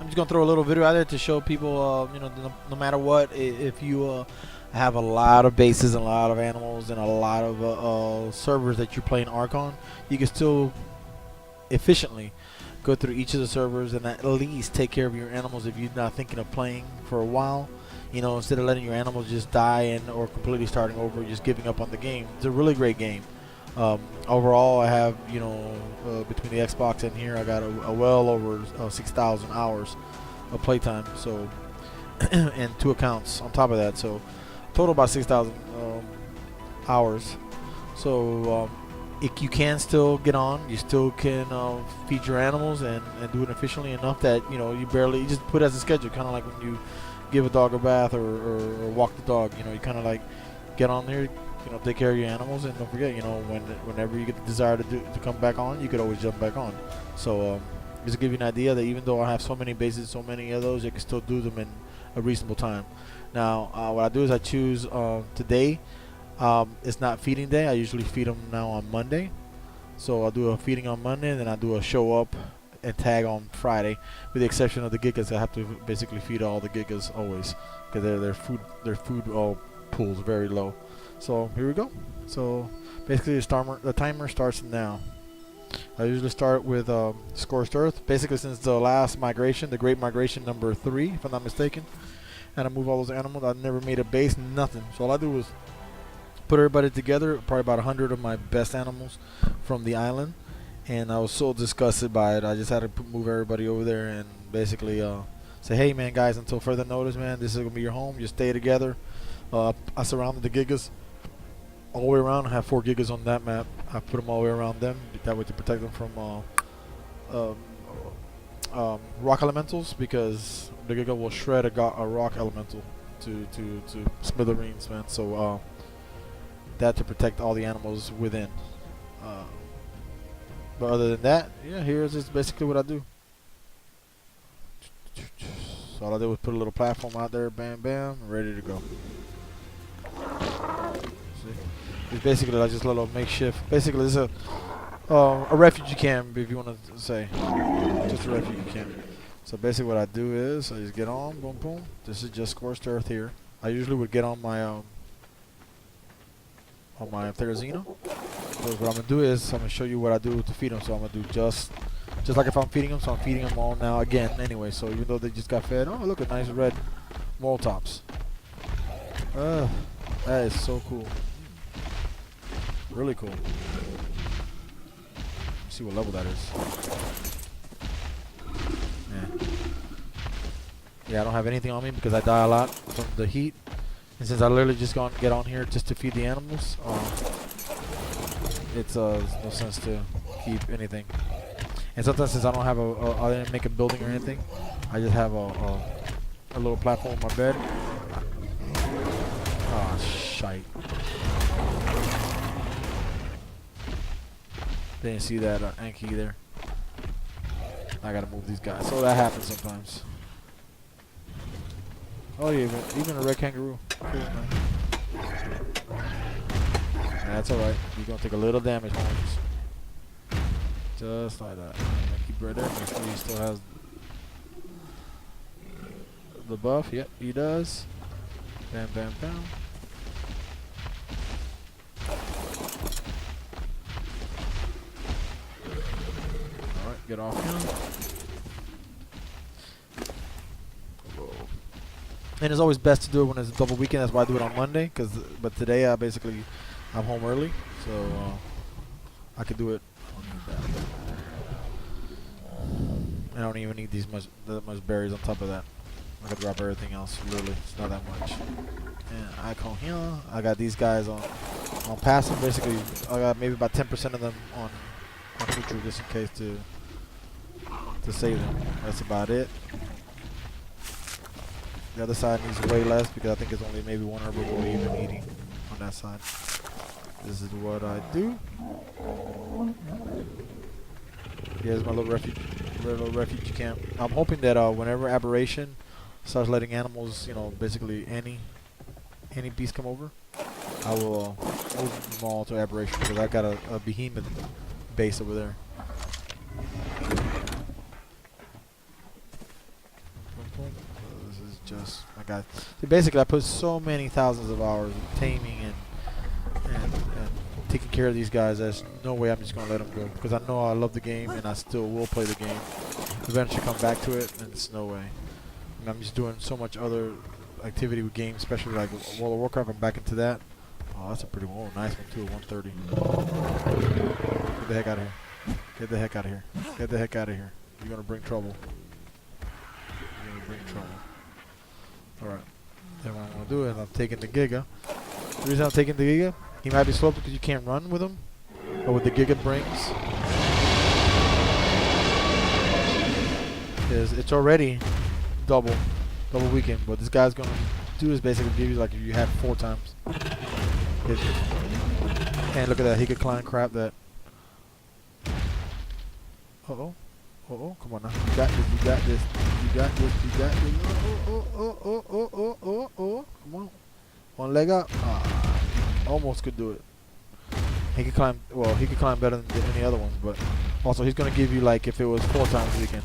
I'm just gonna throw a little video out there to show people, you know, no matter what, if you have a lot of bases and a lot of animals and a lot of servers that you're playing ARK on, you can still efficiently go through each of the servers and at least take care of your animals if you're not thinking of playing for a while. You know, instead of letting your animals just die and or completely starting over, just giving up on the game. It's a really great game. Overall, I have, you know, between the Xbox and here, I got a well over 6,000 hours of playtime. So, and 2 accounts on top of that. So, total about 6,000 hours. So, if you can still get on, you still can feed your animals and do it efficiently enough that, you know, you just put it as a schedule, kind of like when you give a dog a bath or walk the dog. You know, you kind of like get on there, you know, take care of your animals, and don't forget, you know, whenever you get the desire to come back on, you could always jump back on. So just to give you an idea that even though I have so many bases, so many of those, you can still do them in a reasonable time. Now, what I do is I choose today. It's not feeding day. I usually feed them now on Monday. So I'll do a feeding on Monday, and then I do a show up and tag on Friday, with the exception of the gigas. I have to basically feed all the gigas always because their food pool is very low. So here we go. So basically the timer starts now. I usually start with Scorched Earth. Basically, since the last migration, the Great Migration number 3, if I'm not mistaken, and I move all those animals. I never made a base, nothing. So all I do was put everybody together, probably about 100 of my best animals from the island, and I was so disgusted by it. I just had to move everybody over there and basically say, hey man, guys, until further notice, man, this is gonna be your home. Just stay together. I surrounded the gigas all the way around. I have 4 gigas on that map. I put them all the way around them, that way to protect them from rock elementals, because the giga will shred a rock elemental to smithereens, man. So that to protect all the animals within. But other than that, yeah, here's just basically what I do. So all I did was put a little platform out there, bam, bam, ready to go. See? It's basically like just a little makeshift. Basically, it's a refugee camp, if you want to say. Just a refugee camp. So basically what I do is I just get on, boom, boom. This is just Scorched Earth here. I usually would get on my Therizino. So what I'm gonna do is I'm gonna show you what I do to feed them. So I'm gonna do just like if I'm feeding them. So I'm feeding them all now again. Anyway, so even though they just got fed, oh look at nice red mole tops. That is so cool. Really cool. Let's see what level that is. Yeah, I don't have anything on me because I die a lot from the heat. And since I literally just get on here just to feed the animals, it's there's no sense to keep anything. And sometimes since I don't have I didn't make a building or anything, I just have a little platform on my bed. Ah, shite. Didn't see that Anki there. I gotta move these guys. So that happens sometimes. Oh yeah, even a red kangaroo. Cool, man. That's alright. You're gonna take a little damage, homies. Just like that. Keep right there. Make sure he still has the buff. Yep, he does. Bam, bam, bam. Alright, get off him. And it's always best to do it when it's a double weekend. That's why I do it on Monday. But today I'm home early, so I could do it. I don't even need that much berries on top of that. I could drop everything else. Literally, it's not that much. And I come here. I got these guys on passive. Basically, I got maybe about 10% of them on neutral just in case to save them. That's about it. The other side needs way less because I think it's only maybe 1 herbivore even eating on that side. This is what I do. Here's my little refugee camp. I'm hoping that whenever Aberration starts letting animals, you know, basically any beast come over, I will move them all to Aberration because I got a behemoth base over there. just my God. See, basically, I put so many thousands of hours of taming and taking care of these guys. There's no way I'm just gonna let them go because I know I love the game and I still will play the game. Eventually, come back to it, and it's no way. I mean, I'm just doing so much other activity with games, especially like World of Warcraft. I'm back into that. Oh, that's a pretty one. Oh, nice one too. 130. Get the heck out of here. Get the heck out of here. Get the heck out of here. You're gonna bring trouble. You're gonna bring trouble. Alright. Then what I'm gonna do is I'm taking the Giga. The reason I'm taking the Giga, he might be slow because you can't run with him. But what the Giga brings is it's already double weekend. What this guy's gonna do is basically give you like if you had 4 times. And look at that, he could climb crap that. Uh-oh. Uh-oh, come on now. You got this, you got this, you got this, you got this. Oh. Come on. One leg up. Ah, almost could do it. He could climb, well, he could climb better than any other ones, but also he's going to give you like if it was 4 times a weekend.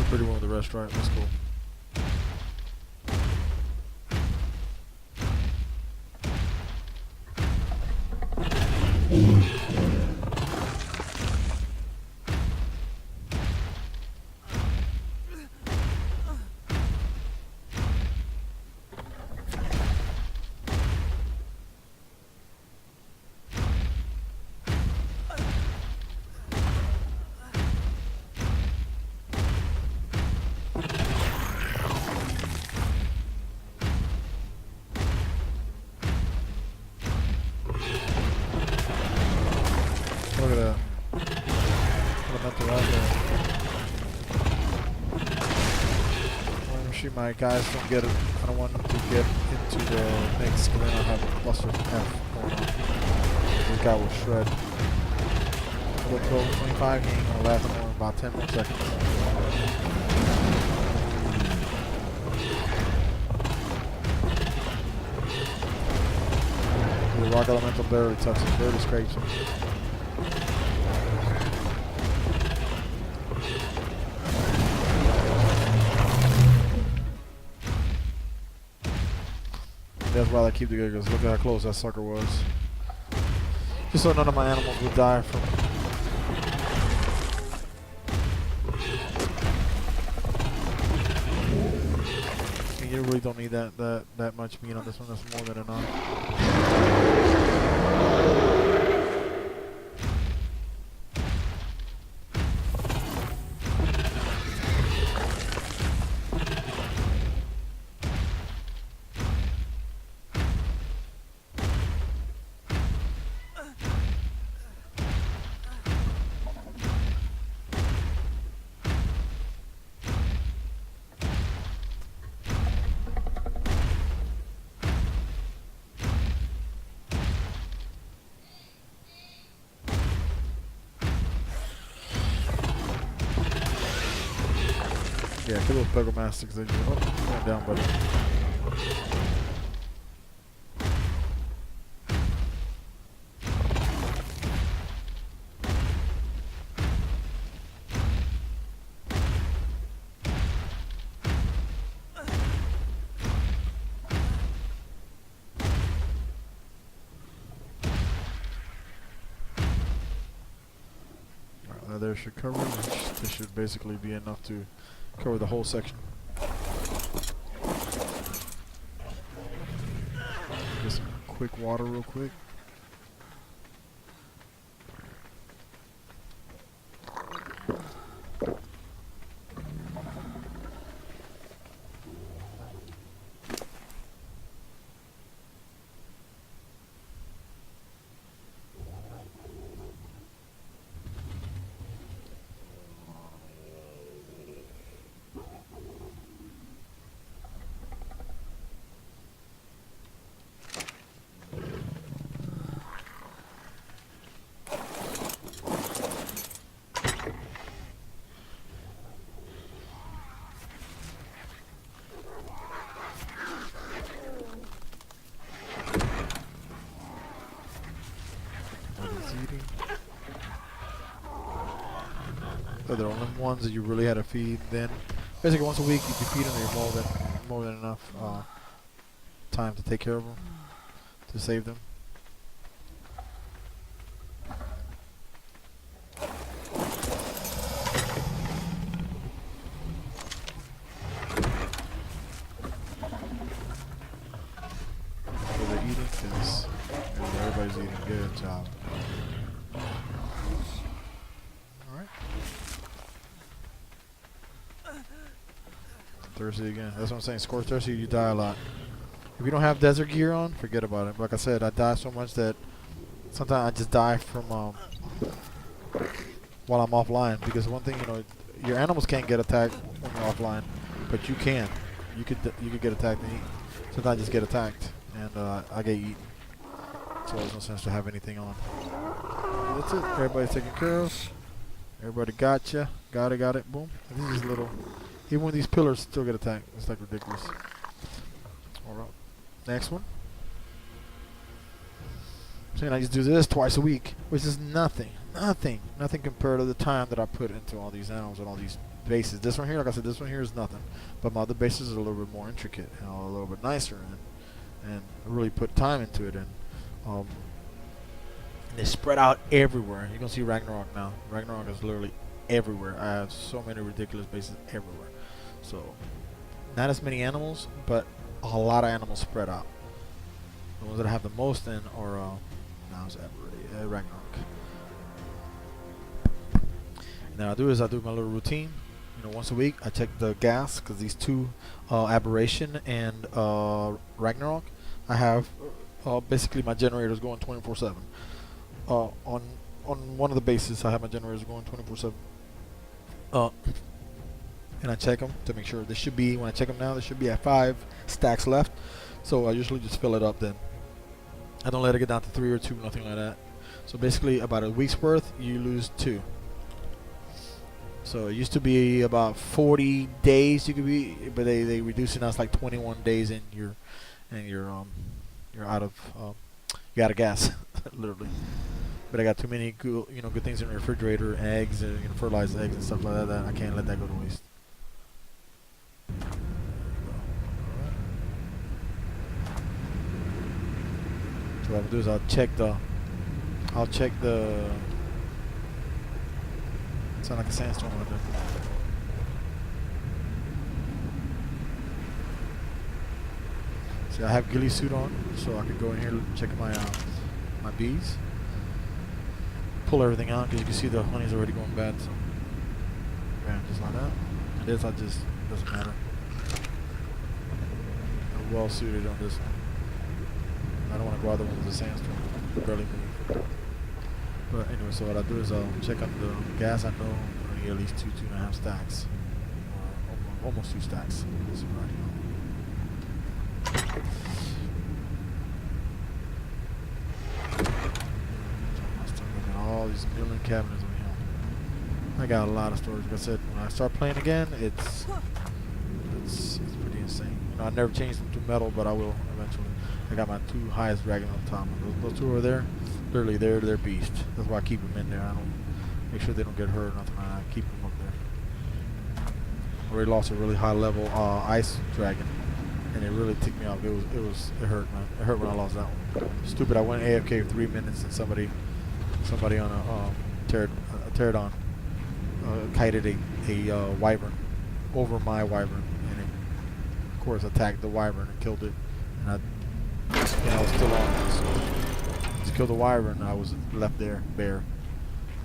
Pretty one with the restaurant. That's cool. Look at that. Elemental out there. I want to shoot my guys don't get it. I don't want them to get into the mix because then I'll have cluster F going on. This guy will shred. Look, 25, he ain't gonna last more than about 10 more seconds. The rock elemental barely touches him, barely scrapes him. That's why I keep the Gigas. Look at how close that sucker was. Just so none of my animals would die from. You really don't need that much meat on this one. That's more than enough. Yeah, kill those Burgomaster because they just going down, buddy. Alright, there should cover. This should basically be enough to cover the whole section. Get some quick water real quick. So they're only ones that you really had to feed. Then, basically, once a week you can feed them. You're more than enough time to take care of them, to save them. So they're eating because everybody's eating. Good job. Thirsty again. That's what I'm saying. Score thirsty, you die a lot. If you don't have desert gear on, forget about it. Like I said, I die so much that sometimes I just die from while I'm offline. Because one thing, you know, your animals can't get attacked when you're offline, but you can. You could get attacked and eat. Sometimes I just get attacked and I get eaten. So there's no sense to have anything on. That's it. Everybody's taken care of. Everybody got ya. Got it. Boom. And this is little. Even when these pillars still get attacked, it's like ridiculous. Alright, next one. So I just do this twice a week, which is nothing compared to the time that I put into all these animals and all these bases. This one here, like I said, this one here is nothing, but my other bases are a little bit more intricate and a little bit nicer, and I really put time into it, and they spread out everywhere. You can see Ragnarok now. Ragnarok is literally everywhere. I have so many ridiculous bases everywhere. So, not as many animals, but a lot of animals spread out. The ones that I have the most in are now it's Ragnarok. And then I do my little routine. You know, once a week I check the gas because these two, Aberration and Ragnarok, I have basically my generators going 24/7. On one of the bases, I have my generators going 24/7. And I check them to make sure. They should be, when I check them now, they should be at 5 stacks left. So I usually just fill it up then. I don't let it get down to 3 or 2, nothing like that. So basically about a week's worth, you lose 2. So it used to be about 40 days you could be, but they reduced it now. It's like 21 days and you're out of gas, literally. But I got too many good things in the refrigerator, eggs, fertilized eggs and stuff like that. I can't let that go to waste. So what I'll do is I'll check the sound like a sandstorm right there. See, I have ghillie suit on, so I can go in here and check my my bees. Pull everything out because you can see the honey's already going bad. So, bam, just like that. And this, doesn't matter. I'm well suited on this one. I don't want to go out the one with the sandstorm. Barely move. But anyway, so what I do is I'll check on the gas. I know I need at least 2.5 stacks, or almost 2 stacks. This right here. All these million cabinets over here. I got a lot of storage. Like I said, when I start playing again, it's pretty insane. You know, I never changed them to metal, but I will eventually. I got my 2 highest dragon on top. Those 2 over there, literally they're beast. That's why I keep them in there. I don't make sure they don't get hurt or nothing. I keep them up there. I already lost a really high level ice dragon, and it really ticked me off. It hurt, man. It hurt when I lost that one. Stupid. I went AFK for 3 minutes and somebody on a pterodon kited a wyvern over my wyvern, and it, of course, attacked the wyvern and killed it. And I was still on. kill the wyvern, I was left there bare, and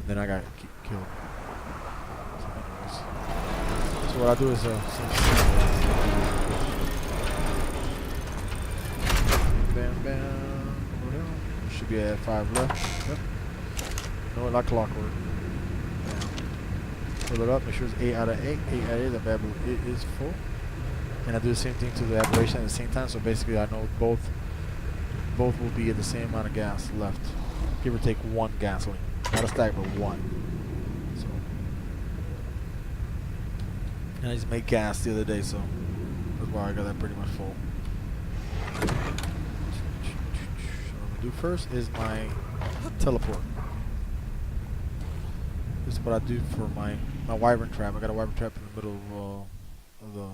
then I got killed. So, anyways, so what I do is bam bam. Should be at 5 left. Yep. No, like clockwork. Fill it up. Make sure it's 8 out of 8. 8 out of 8. The bad boy is full. And I do the same thing to the aberration at the same time. So basically, I know both will be at the same amount of gas left. Give or take 1 gasoline. Not a stack, but 1. So, and I just made gas the other day, so that's why I got that pretty much full. So what I'm gonna do first is my teleport. This is what I do for my wyvern trap. I got a wyvern trap in the middle of the,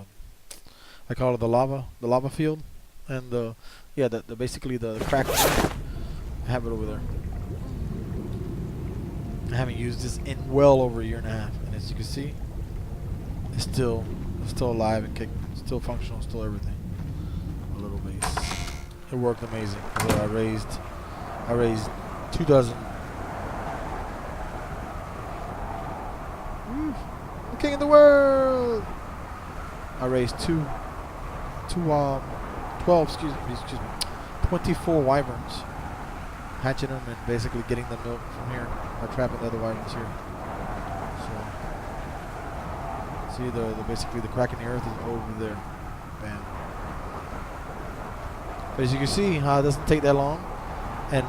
I call it the lava field, and the basically the crack. I have it over there. I haven't used this in well over a year and a half, and as you can see, it's still alive and kicking, still functional, still everything. A little base. It worked amazing. So I raised 2 dozen. The king of the world. I raised 24 wyverns, hatching them and basically getting the milk from here by trapping the other wyverns here. So see the basically the crack in the earth is over there. Bam. But as you can see, how it doesn't take that long, and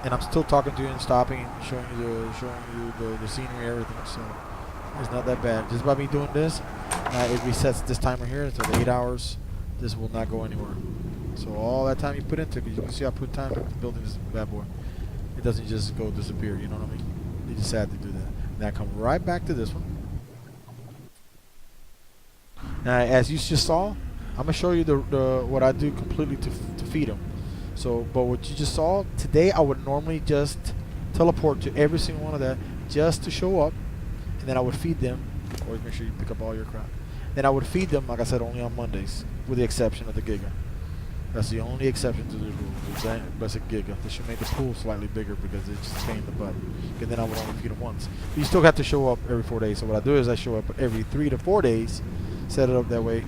I'm still talking to you and stopping and showing you the scenery, everything. So it's not that bad. Just by me doing this, it resets this timer here until 8 hours. This will not go anywhere. So all that time you put into it, because you can see I put time into building this bad boy. It doesn't just go disappear. You know what I mean? You just had to do that. Now come right back to this one. Now, as you just saw, I'm gonna show you the what I do completely to feed them. So, but what you just saw today, I would normally just teleport to every single one of that just to show up, and then I would feed them. Always make sure you pick up all your crap. Then I would feed them, like I said, only on Mondays, with the exception of the Giga. That's the only exception to the rule. That's a Giga. This should make the pool slightly bigger because it's just pain in the butt. And then I would only feed them once. But you still have to show up every 4 days. So what I do is I show up every 3 to 4 days, set it up that way.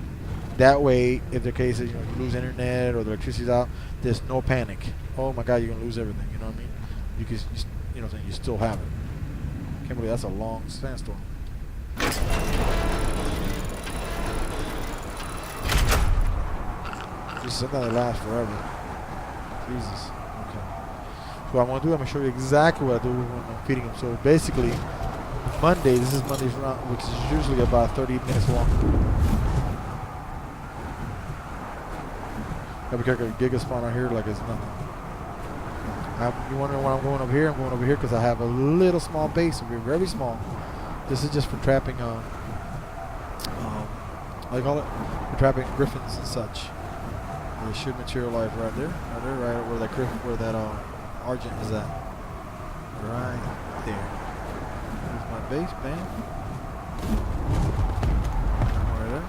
That way, if the case is you lose internet or the electricity's out, there's no panic. Oh my God, you're gonna lose everything. You know what I mean? You can, you know what I'm saying? You still have it. Can't believe that's a long sandstorm. This is something that lasts forever. Jesus. Okay. So what I'm gonna do, I'm gonna show you exactly what I do when I'm feeding them. So basically, Monday. This is Monday's round, which is usually about 30 minutes long. Have a Giga spawn out here like it's nothing. You wondering why I'm going over here? I'm going over here because I have a little small base over here, very small. This is just for trapping, what do you call it? For trapping griffins and such. They should materialize right there, right where that argent is at. Right there. Here's my base, bam. Right there.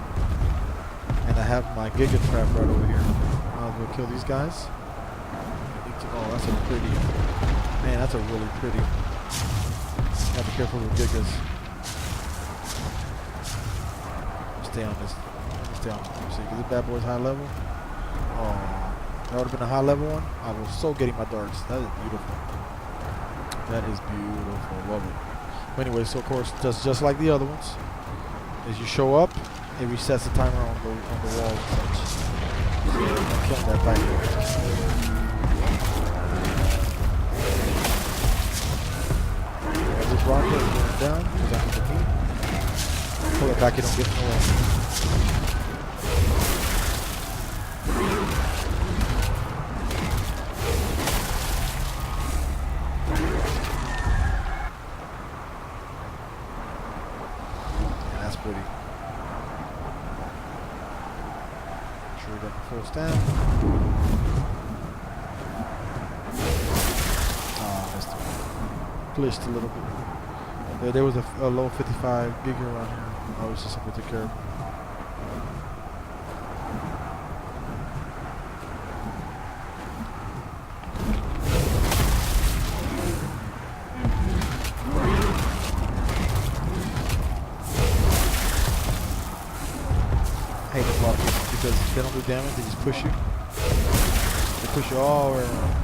And I have my Giga trap right over here. I'll go kill these guys. Oh, that's a pretty. Man, that's a really pretty. Gotta be careful with Gigas. Stay on this. Stay on. Let me see, because this bad boy's high level. Oh, that would have been a high level one. I was so getting my darts. That is beautiful. That is beautiful. Love it. But anyway, so of course, just like the other ones, as you show up, it resets the timer on the wall and such. So I'm killing that back there. This rocket is going down because I need the heat. Pull it back, you don't get in the way. Pretty. Make sure we got the full stand. Missed it. Glitched a little bit. There was a low 55 Giga around here. I was just able to take care of it. do damage. They just push you. They push you all around.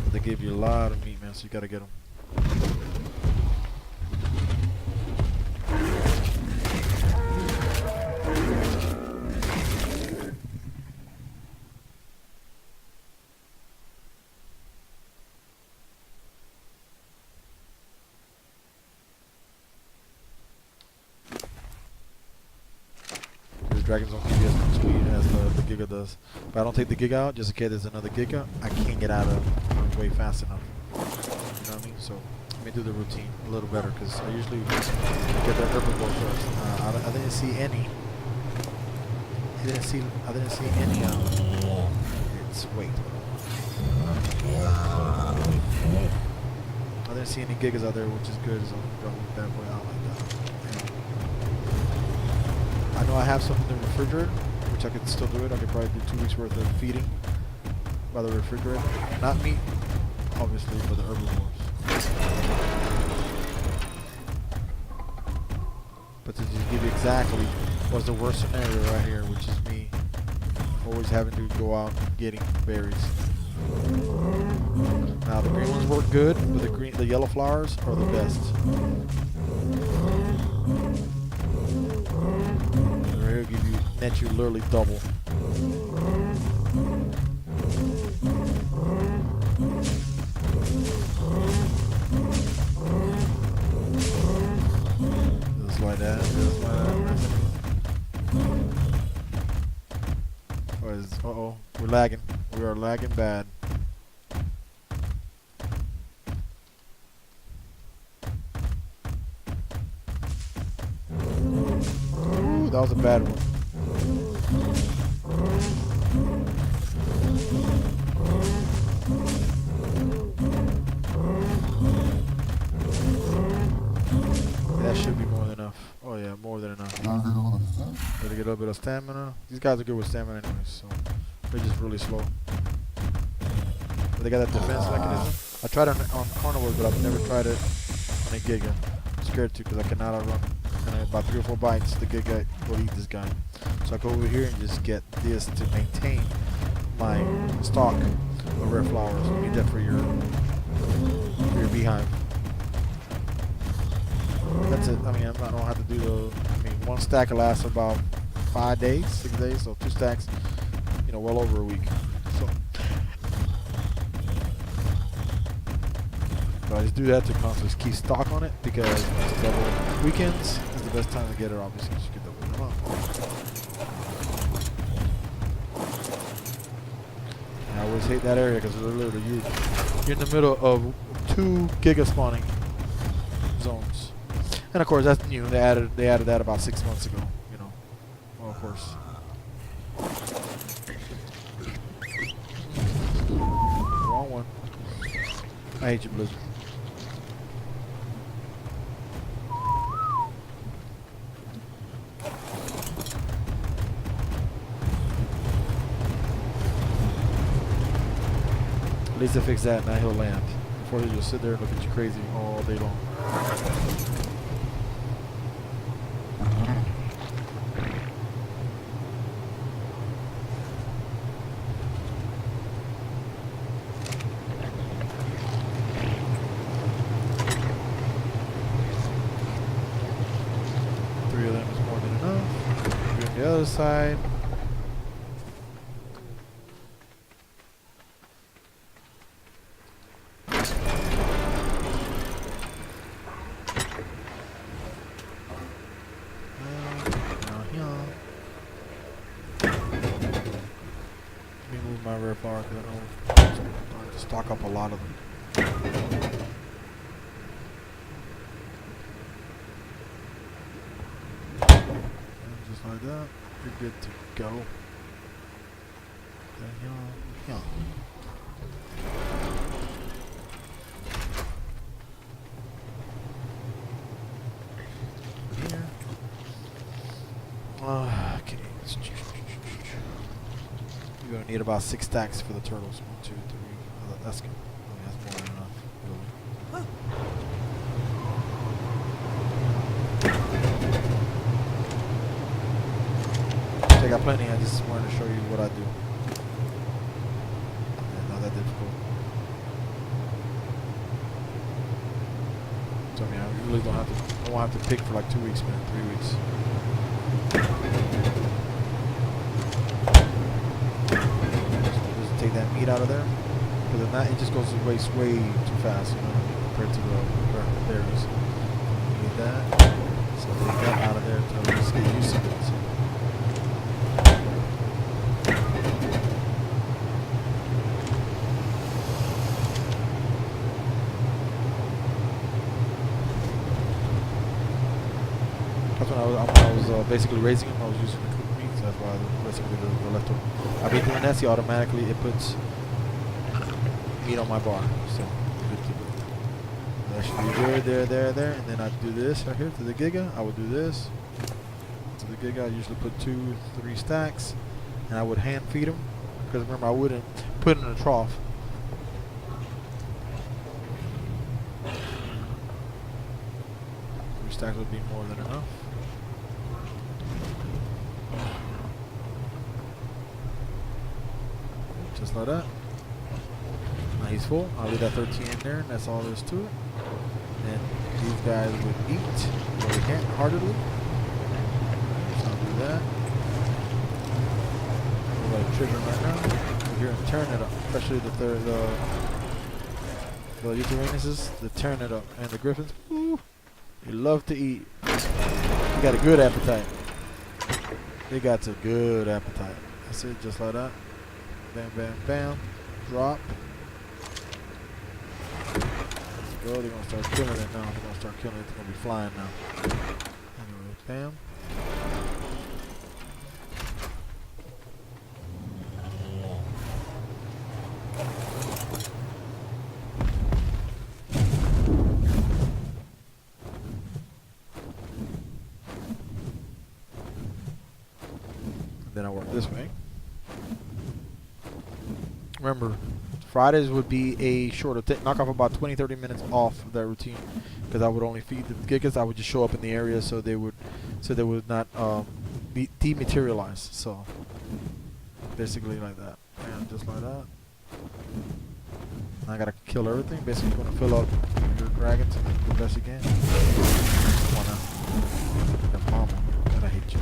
But they give you a lot of meat, man, so you gotta get them. Dragons don't give you as much speed as the Giga does. But I don't take the Giga out just in case there's another Giga. I can't get out of the way fast enough. You know what I mean? So let me do the routine a little better because I usually get the herbivore first. I didn't see any. I didn't see any. It's wait. I didn't see any Gigas out there, which is good. So don't move that boy out like that. I know I have some in the refrigerator, which I could still do it. I could probably do 2 weeks worth of feeding by the refrigerator. Not meat, obviously, but the herbivores. But to just give you exactly what's the worst scenario right here, which is me always having to go out getting berries. Now the green ones work good, but the yellow flowers are the best. Give you net you literally double. Just like that. Just like that. Uh-oh, we're lagging. We are lagging bad. Ooh, that was a bad one. That should be more than enough. Oh yeah, more than enough. Gotta get a little bit of stamina. These guys are good with stamina anyways, so they're just really slow. But they got that defense mechanism. I tried it on carnivores, but I've never tried it on a Giga. I'm scared to because I cannot outrun. And about 3 or 4 bites, the Giga will eat this guy. So I go over here and just get this to maintain my stock of rare flowers. You need that for your beehive. That's it. I mean, I don't have to do the. I mean, 1 stack will last about 5 days, 6 days. So 2 stacks, you know, well over a week. So, but I just do that to constantly keep stock on it because it's double weekends is the best time to get it. Obviously, just get double them up. And I always hate that area because literally you're in the middle of 2 Giga spawning zones. And of course, that's new. They added that about 6 months ago. You know, well, of course. Wrong one. I hate you, Blizzard. At least they fix that. Now he'll land. Before he'll just sit there and look at you crazy all day long. The other side. Let me move my rare flower because I know I'm going to stock up a lot of them. Just like that, you're good to go. Yeah. Here. Okay. You're gonna need about 6 stacks for the turtles. 1, 2, 3. That's good. I mean, that's more than enough. Really. got plenty. I just wanted to show you what I do. Yeah, not that difficult. So I mean, I really don't have to. I won't have to pick for like 2 weeks, man. 3 weeks. Just take that meat out of there, because if not, it just goes to waste way too fast, you know, compared to the berries. Need that. So take that out of there until we just get used to it. So. That's when I was basically raising them. I was using the cooked meat, so that's why basically the leftover. I've been doing that, see automatically it puts meat on my bar. So good to go. That should be there, and then I do this right here to the giga. I would do this to the giga. I usually put 2, 3 stacks, and I would hand feed them because remember I wouldn't put it in a trough. Stacks would be more than enough. Just like that. Now he's full. I'll leave that 13 in there, and that's all there is to it. And these guys would eat really heartedly. So I'll do that. I'm going to trigger them right now. We're here and turn it up, especially the Uteranus, the turn it up, and the Griffins. Woo! They love to eat. They got a good appetite. They got a good appetite. That's it, just like that. Bam, bam, bam. Drop. Let's go. They're going to start killing it now. They're going to start killing it. They're going to be flying now. Anyway, bam. Then I work this way. Remember, Fridays would be a shorter, knock off about 20-30 minutes off of that routine, because I would only feed the gigas. I would just show up in the area so they would not be dematerialized. So basically like that, and just like that. I gotta kill everything. Basically, you're gonna fill up your dragons the best you can. Come on now, that mama, God, I hate you.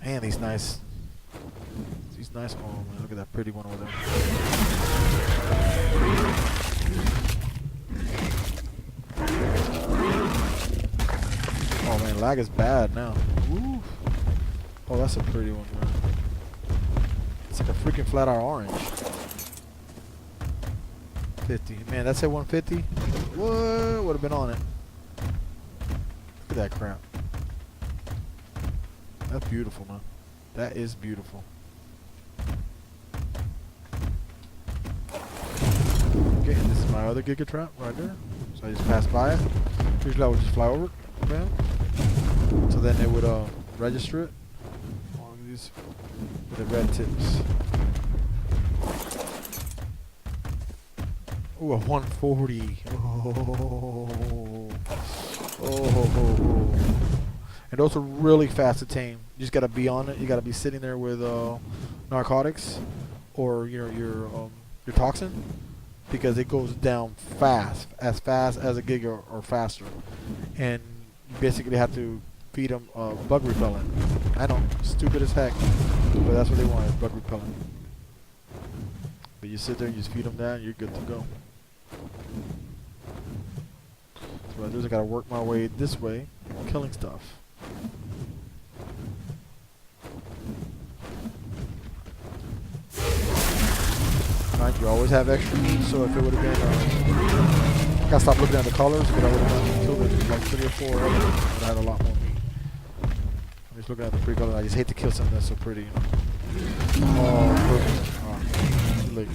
Man, these nice. Oh man, look at that pretty one over there. Oh man, lag is bad now. Woo. Oh, that's a pretty one, man. It's like a freaking flat out orange. 50. Man, that's at 150. What would have been on it? Look at that crap. That's beautiful, man. That is beautiful. Okay, and this is my other Giga Trap right there. So I just pass by it. Usually I would just fly over it, bam. So then it would register it on these with the red tips. Ooh, a 140. Oh. And those are really fast to tame. You just gotta be on it. You gotta be sitting there with narcotics or your toxin, because it goes down fast as a giga or faster. And you basically have to feed them bug repellent. I know, stupid as heck, but that's what they want, is bug repellent. But you sit there, you just feed them that, and you're good to go. So what I do is I gotta work my way this way, killing stuff. Mind you, always have extra meat, so if it would have been, I gotta stop looking at the colors, but I would have killed it like 3 or 4 others, and I had a lot more meat. I'm just looking at the pretty color. I just hate to kill something that's so pretty, you know. Oh, perfect. Oh, too late.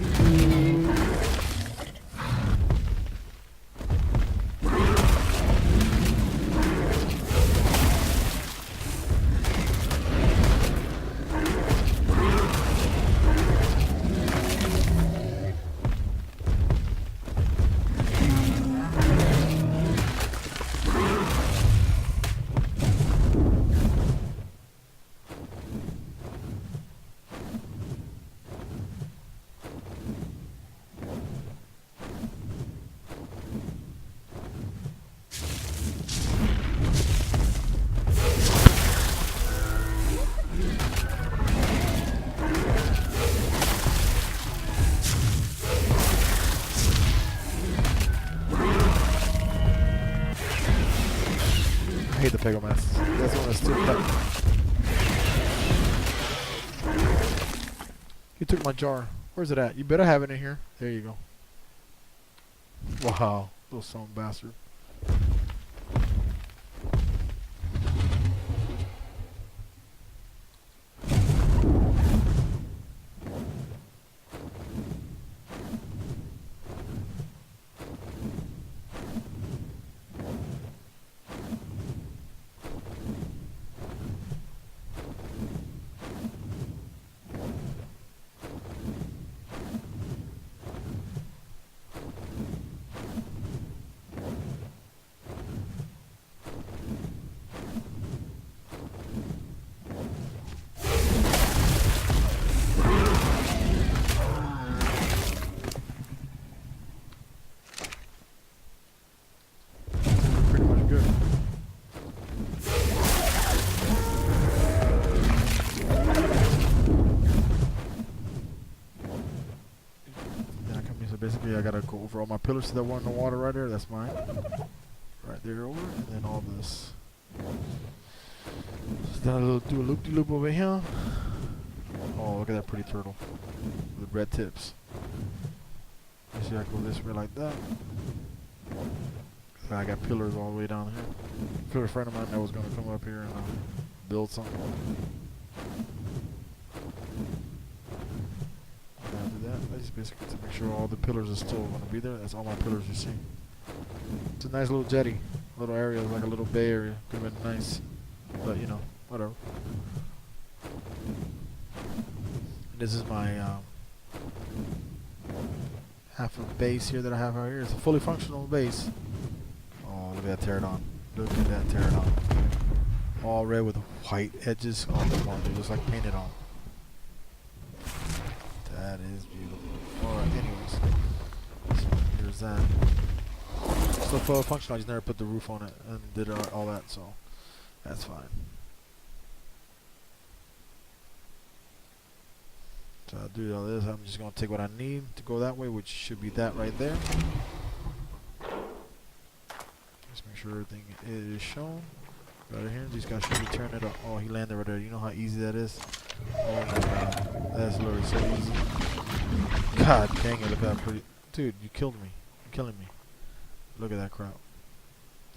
hate the Pego Masters. That's the one that's still cut. You took my jar. Where's it at? You better have it in here. There you go. Wow, little son of a bastard. Basically, I gotta go over all my pillars to that one in the water right there. That's mine. Right there over, and then all this. Just then do a loop-de-loop over here. Oh, look at that pretty turtle with the red tips. You see, I go this way like that. I got pillars all the way down here. For a friend of mine that was gonna come up here and build something. Just basically to make sure all the pillars are still going to be there. That's all my pillars you see. It's a nice little jetty, little area, like a little bay area. Could have been nice, but you know, whatever. And this is my half of base here that I have out here. It's a fully functional base. Oh, look at that pterodon. Look at that pterodon. All red with white edges. Oh, come on, dude. It looks like painted on. That is beautiful. Alright, anyways. So here's that. Still fully functional, I just never put the roof on it and did all that, so that's fine. So I'll do all this. I'm just going to take what I need to go that way, which should be that right there. Just make sure everything is shown. Right here, these guys should be turning it up. Oh, he landed right there. You know how easy that is? Oh my god. That's literally so easy. God dang it, look at that pretty. Dude, you killed me. You're killing me. Look at that crap.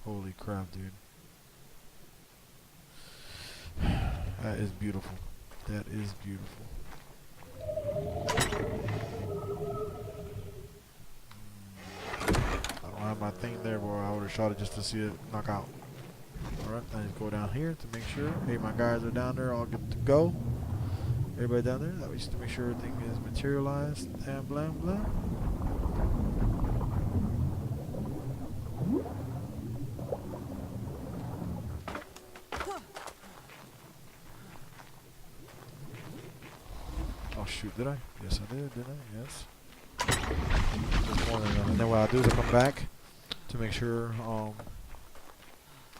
Holy crap, dude. That is beautiful. That is beautiful. I don't have my thing there, boy. I would have shot it just to see it knock out. Alright, I just go down here to make sure. Hey, my guys are down there, all good to go. Everybody down there, that way just to make sure everything is materialized and blah blah. Oh shoot, did I? Yes I did, didn't I? Yes. There's more than enough. And then what I'll do is I'll come back to make sure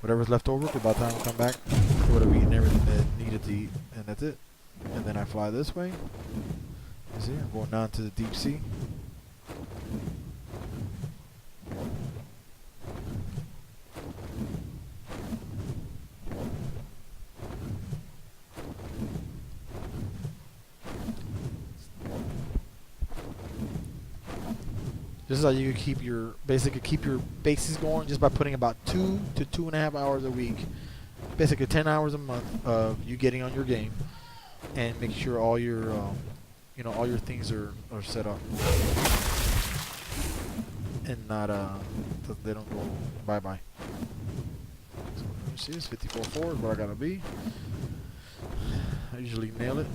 whatever's left over, by the time I come back, I would have eaten everything that needed to eat, and that's it. And then I fly this way. You see, I'm going down to the deep sea. This is how you keep your keep your bases going just by putting about 2 to 2.5 hours a week, basically 10 hours a month of you getting on your game, and make sure all your all your things are set up and not they don't go bye bye. So let me see, it's 54.4 is where I gotta be. I usually nail it.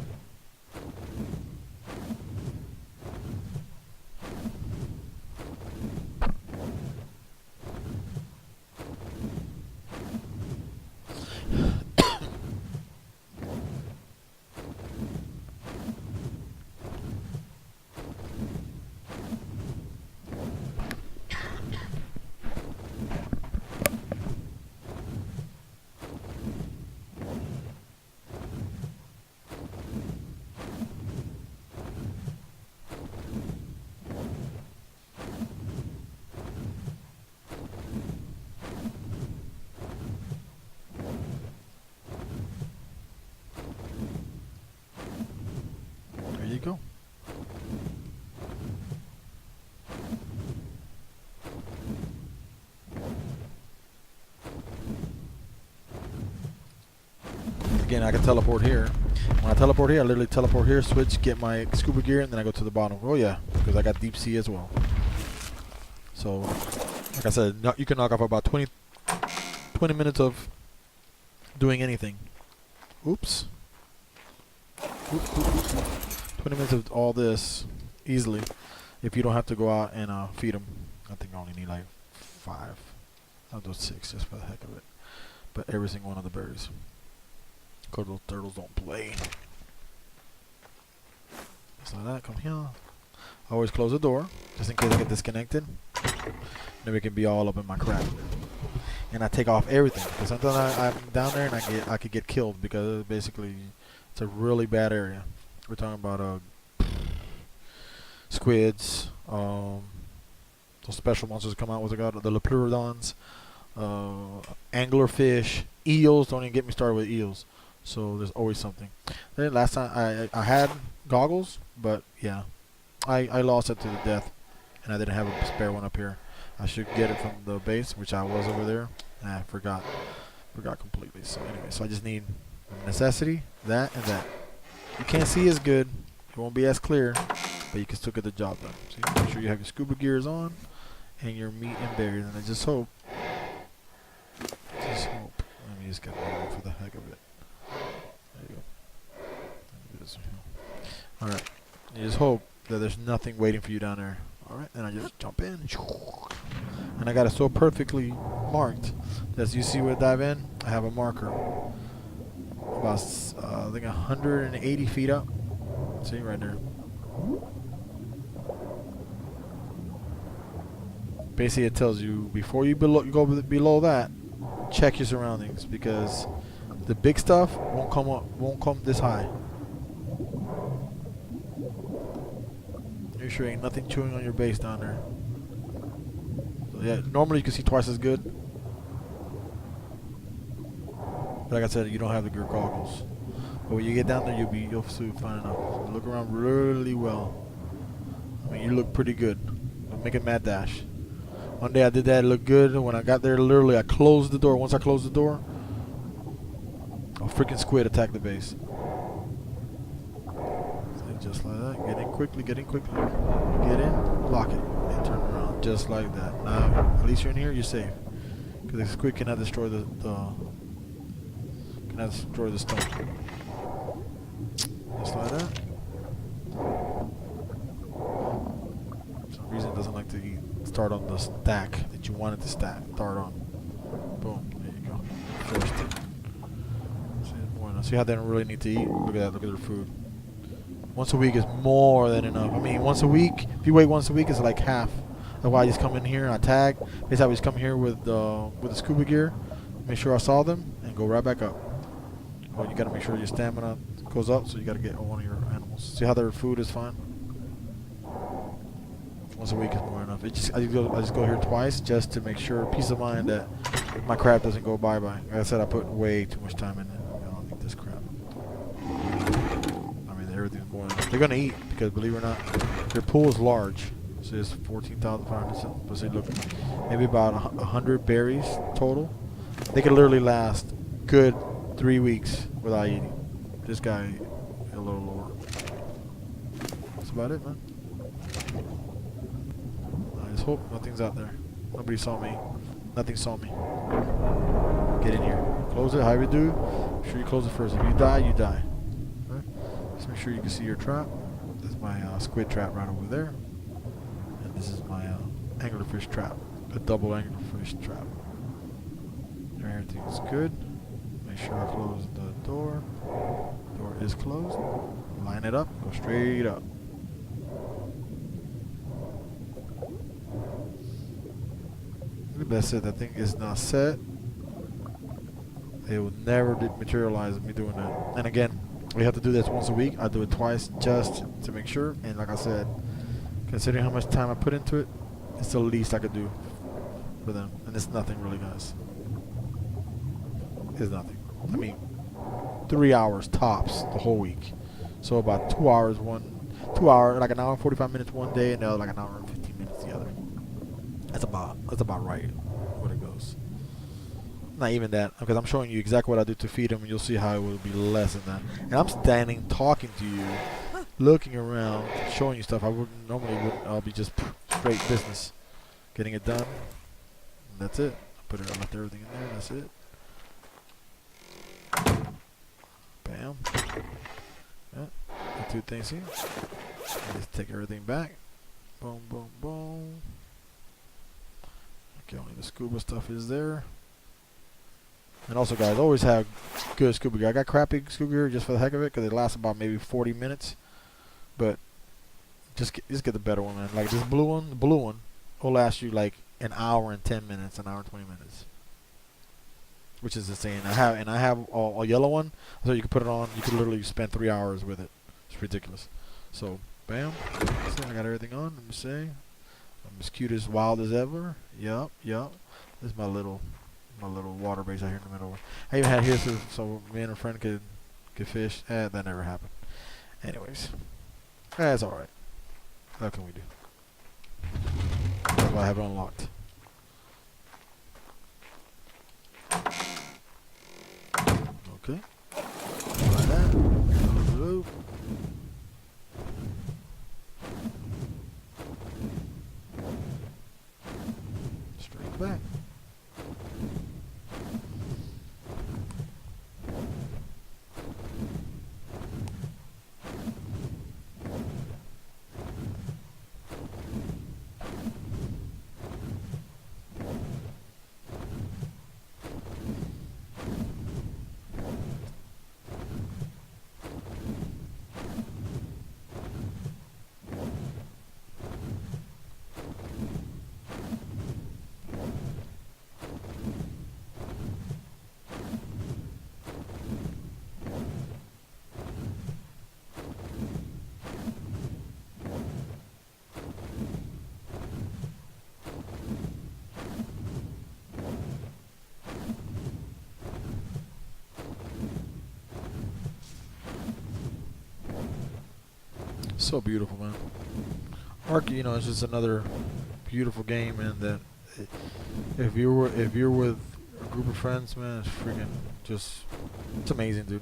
again, I can teleport here. When I teleport here, I literally teleport here, switch, get my scuba gear, and then I go to the bottom. Oh yeah, because I got deep sea as well. So, like I said, you can knock off about 20 minutes of doing anything. Oops. 20 minutes of all this easily if you don't have to go out and feed them. I think I only need like 5. I'll do 6 just for the heck of it. But every single one of the berries. Because those turtles don't play. Just like that, come here. I always close the door just in case I get disconnected. Then we can be all up in my crap. And I take off everything. Because sometimes I'm down there and I could get killed because basically it's a really bad area. We're talking about squids, those special monsters that come out. What's it called? The Lepleurodons, anglerfish, eels. Don't even get me started with eels. So there's always something. Then last time I had goggles, but yeah, I lost it to the death, and I didn't have a spare one up here. I should get it from the base, which I was over there, and I forgot completely. So anyway, so I just need necessity, that and that. You can't see as good, it won't be as clear, but you can still get the job done. So you make sure you have your scuba gears on and your meat and berries, and I just hope. Let me just get one for the heck of it. There you go. Let me do this one here. All right. You just hope that there's nothing waiting for you down there. All right. Then I just jump in, and I got it so perfectly marked that as you see where I dive in, I have a marker about I think 180 feet up. See right there. Basically, it tells you before you go below that, check your surroundings because the big stuff won't come this high. Make sure ain't nothing chewing on your base down there. So yeah, normally you can see twice as good. But like I said, you don't have the good goggles. But when you get down there, you'll soon find enough. So look around really well. I mean, you look pretty good. Don't make a mad dash. One day I did that, it looked good. When I got there, literally I closed the door. Once I closed the door, a freaking squid attacked the base. So just like that. Get in quickly, get in quickly. Get in, lock it, and turn around. Just like that. Now, at least you're in here, you're safe. Because the squid cannot destroy the stone. Just like that. For some reason it doesn't like to start on the stack that you wanted to start on. Boom. There you go. First. See how they don't really need to eat? Look at that. Look at their food. Once a week is more than enough. I mean, once a week, if you wait once a week, it's like half. That's why I just come in here and I tag. Basically, I just come here with the scuba gear, make sure I saw them, and go right back up. Well, you got to make sure your stamina goes up, so you got to get one of your animals. See how their food is fine? Once a week is more enough. I just go here twice just to make sure, peace of mind that my crap doesn't go bye-bye. Like I said, I put way too much time in it. I don't need this crap. I mean, everything's more enough. They're going to eat because, believe it or not, their pool is large. So it's 14,500. But see, look, maybe about 100 berries total. They could literally last good 3 weeks without eating. This guy a little lower. That's about it, man. I just hope nothing's out there. Nobody saw me. Nothing saw me. Get in here. Close it. However you do, make sure you close it first. If you die, you die. Right? Just make sure you can see your trap. This is my squid trap right over there. And this is my anglerfish trap. A double anglerfish trap. Everything's good. Make sure I close the door. Door is closed. Line it up. Go straight up. That's it. That thing is not set. It will never materialize me doing that. And again, we have to do this once a week. I do it twice just to make sure. And like I said, considering how much time I put into it, it's the least I could do for them. And it's nothing really, guys. It's nothing. I mean, 3 hours tops the whole week. So about 2 hours like an hour and 45 minutes one day, and the other like an hour and 15 minutes the other. That's about right what it goes. Not even that, because I'm showing you exactly what I do to feed them, and you'll see how it will be less than that. And I'm standing, talking to you, looking around, showing you stuff. I wouldn't normally would. I'll be just straight business, getting it done. And that's it. Put it. I left everything in there. That's it. Bam. Yeah. The two things here. Just take everything back. Boom, boom, boom. Okay, only the scuba stuff is there. And also, guys, always have good scuba gear. I got crappy scuba gear just for the heck of it, because it lasts about maybe 40 minutes. But just get the better one, man. Like this blue one, the blue one will last you like an hour and 10 minutes, an hour and 20 minutes, which is insane. I have a yellow one, so you can put it on. You could literally spend 3 hours with it. It's ridiculous. So, bam. See, I got everything on. Let me see. I'm as cute as wild as ever. Yup, yup. This is my little water base out here in the middle. I even had here so me and a friend could fish. That never happened. Anyways, that's all right. What can we do? That's why I have it unlocked. Okay. Like that. Loop. Straight back. So beautiful, man. ARK, you know, it's just another beautiful game, man. That if you're with a group of friends, man, it's freaking just, it's amazing, dude.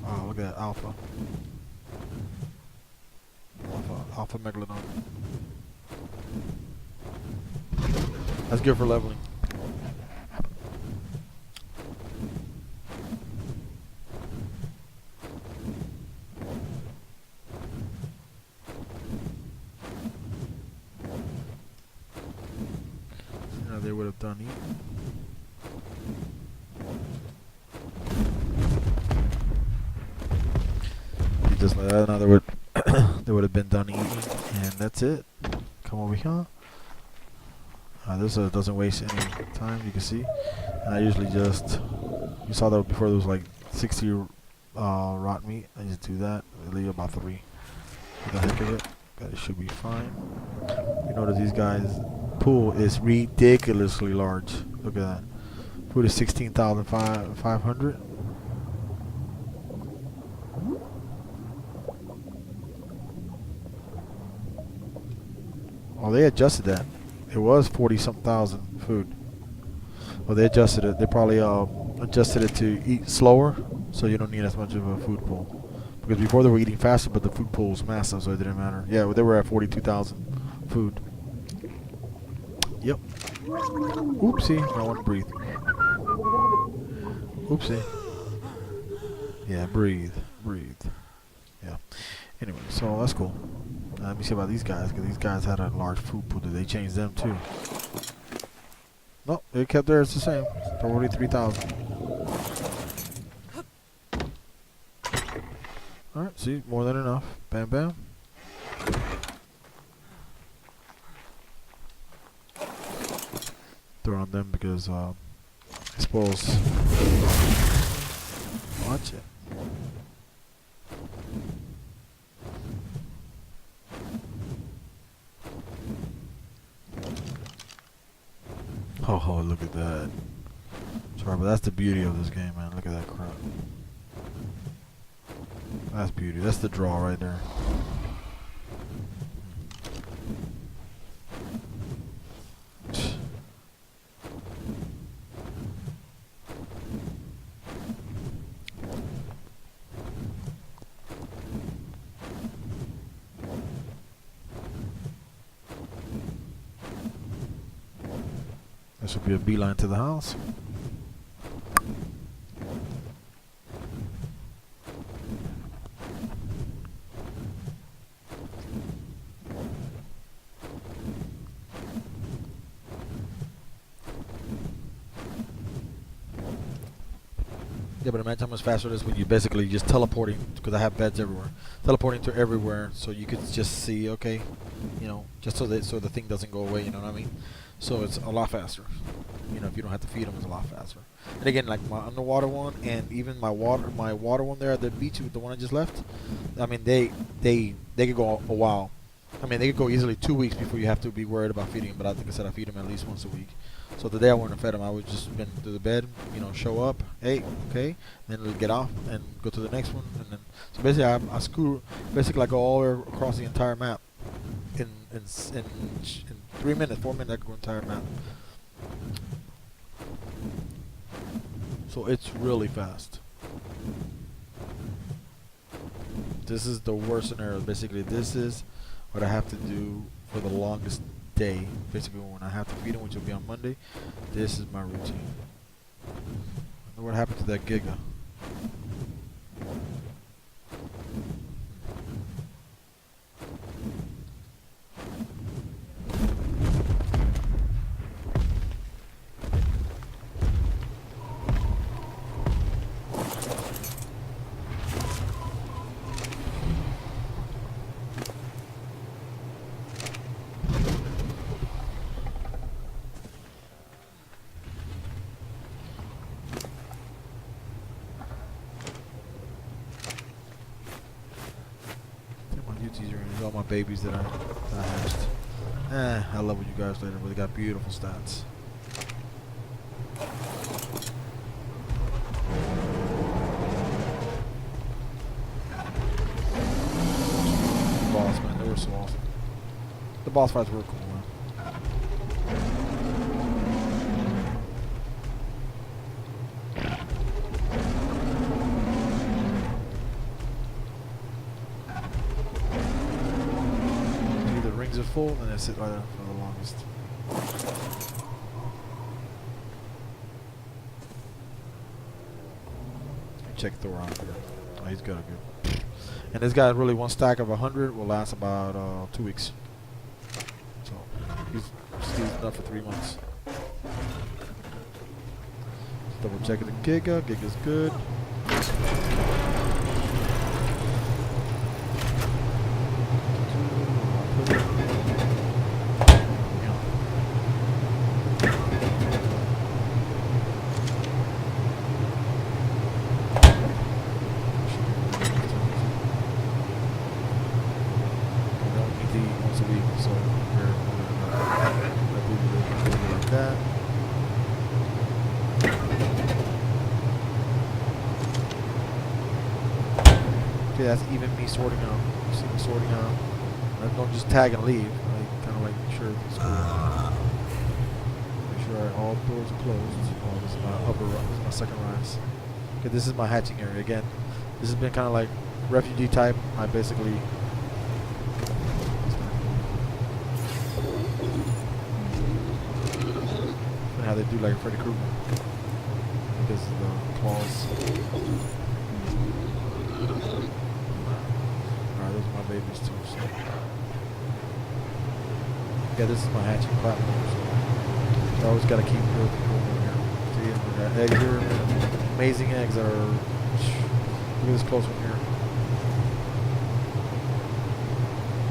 Oh, look at that alpha megalodon. That's good for leveling. They would have done eaten. You just like that, now they would have been done eating, and that's it. Come over here. This doesn't waste any time, you can see. And I usually just, you saw that before, there was like 60 rot meat. I just do that. I leave about 3 for the heck of it. But it should be fine. You notice these guys. Pool is ridiculously large. Look at that. Food is 16,500. Oh, they adjusted that. It was 40-something thousand food. Well, they adjusted it. They probably adjusted it to eat slower, so you don't need as much of a food pool. Because before they were eating faster, but the food pool was massive, so it didn't matter. Yeah, well, they were at 42,000 food. Yep. Oopsie. I want to breathe. Oopsie. Yeah, breathe. Breathe. Yeah. Anyway, so that's cool. Let me see about these guys, because these guys had a large food pool. Did they change them too? Nope, they kept theirs the same. 43,000. Alright, see, more than enough. Bam, bam. Throw on them because I suppose. Watch it. Oh, look at that. Sorry, but that's the beauty of this game, man. Look at that crap. That's beauty. That's the draw right there. This will be a beeline to the house. Yeah, but imagine how much faster it is when you basically just teleporting, because I have beds everywhere, teleporting to everywhere, so you could just see, okay, you know, just so the thing doesn't go away. You know what I mean? So it's a lot faster. You know, if you don't have to feed them, it's a lot faster. And again, like my underwater one, and even my water one there at the beach, the one I just left. I mean, they could go a while. I mean, they could go easily 2 weeks before you have to be worried about feeding them. But I think I said I feed them at least once a week. So the day I wouldn't have fed them, I would just been to the bed, you know, show up, hey, okay, then we'll get off and go to the next one, and then so basically I screw basically I go all the way across the entire map in 3 minutes, 4 minutes I could go entire map. So it's really fast. This is the worst scenario. Basically, this is what I have to do for the longest day. Basically, when I have to feed them, which will be on Monday, this is my routine. I wonder what happened to that Giga. All my babies that I hatched. I love what you guys later, but they got beautiful stats. Boss, man, they were so awesome. The boss fights were cool, man. Rings are full, and I sit right there for the longest. Check Thor out here. Oh, he's good. And this guy really one stack of 100 will last about 2 weeks. So he's enough for 3 months. Double checking the Giga. Giga's good. Once a week, so we're like that. Okay, that's even me sorting out. You see me sorting out. I don't just tag and leave. I kind of like make sure it's cool. Make sure all doors are closed. Oh, this is my upper rise. This is my second rise. Okay, this is my hatching area again. This has been kind of like refugee type. I basically. How they do like Freddy Krueger because of the claws. Alright, those are my babies too. So. Yeah, this is my hatching platform. So I always gotta keep good over here. See, we got eggs here. Amazing eggs that are. Look at this close one here.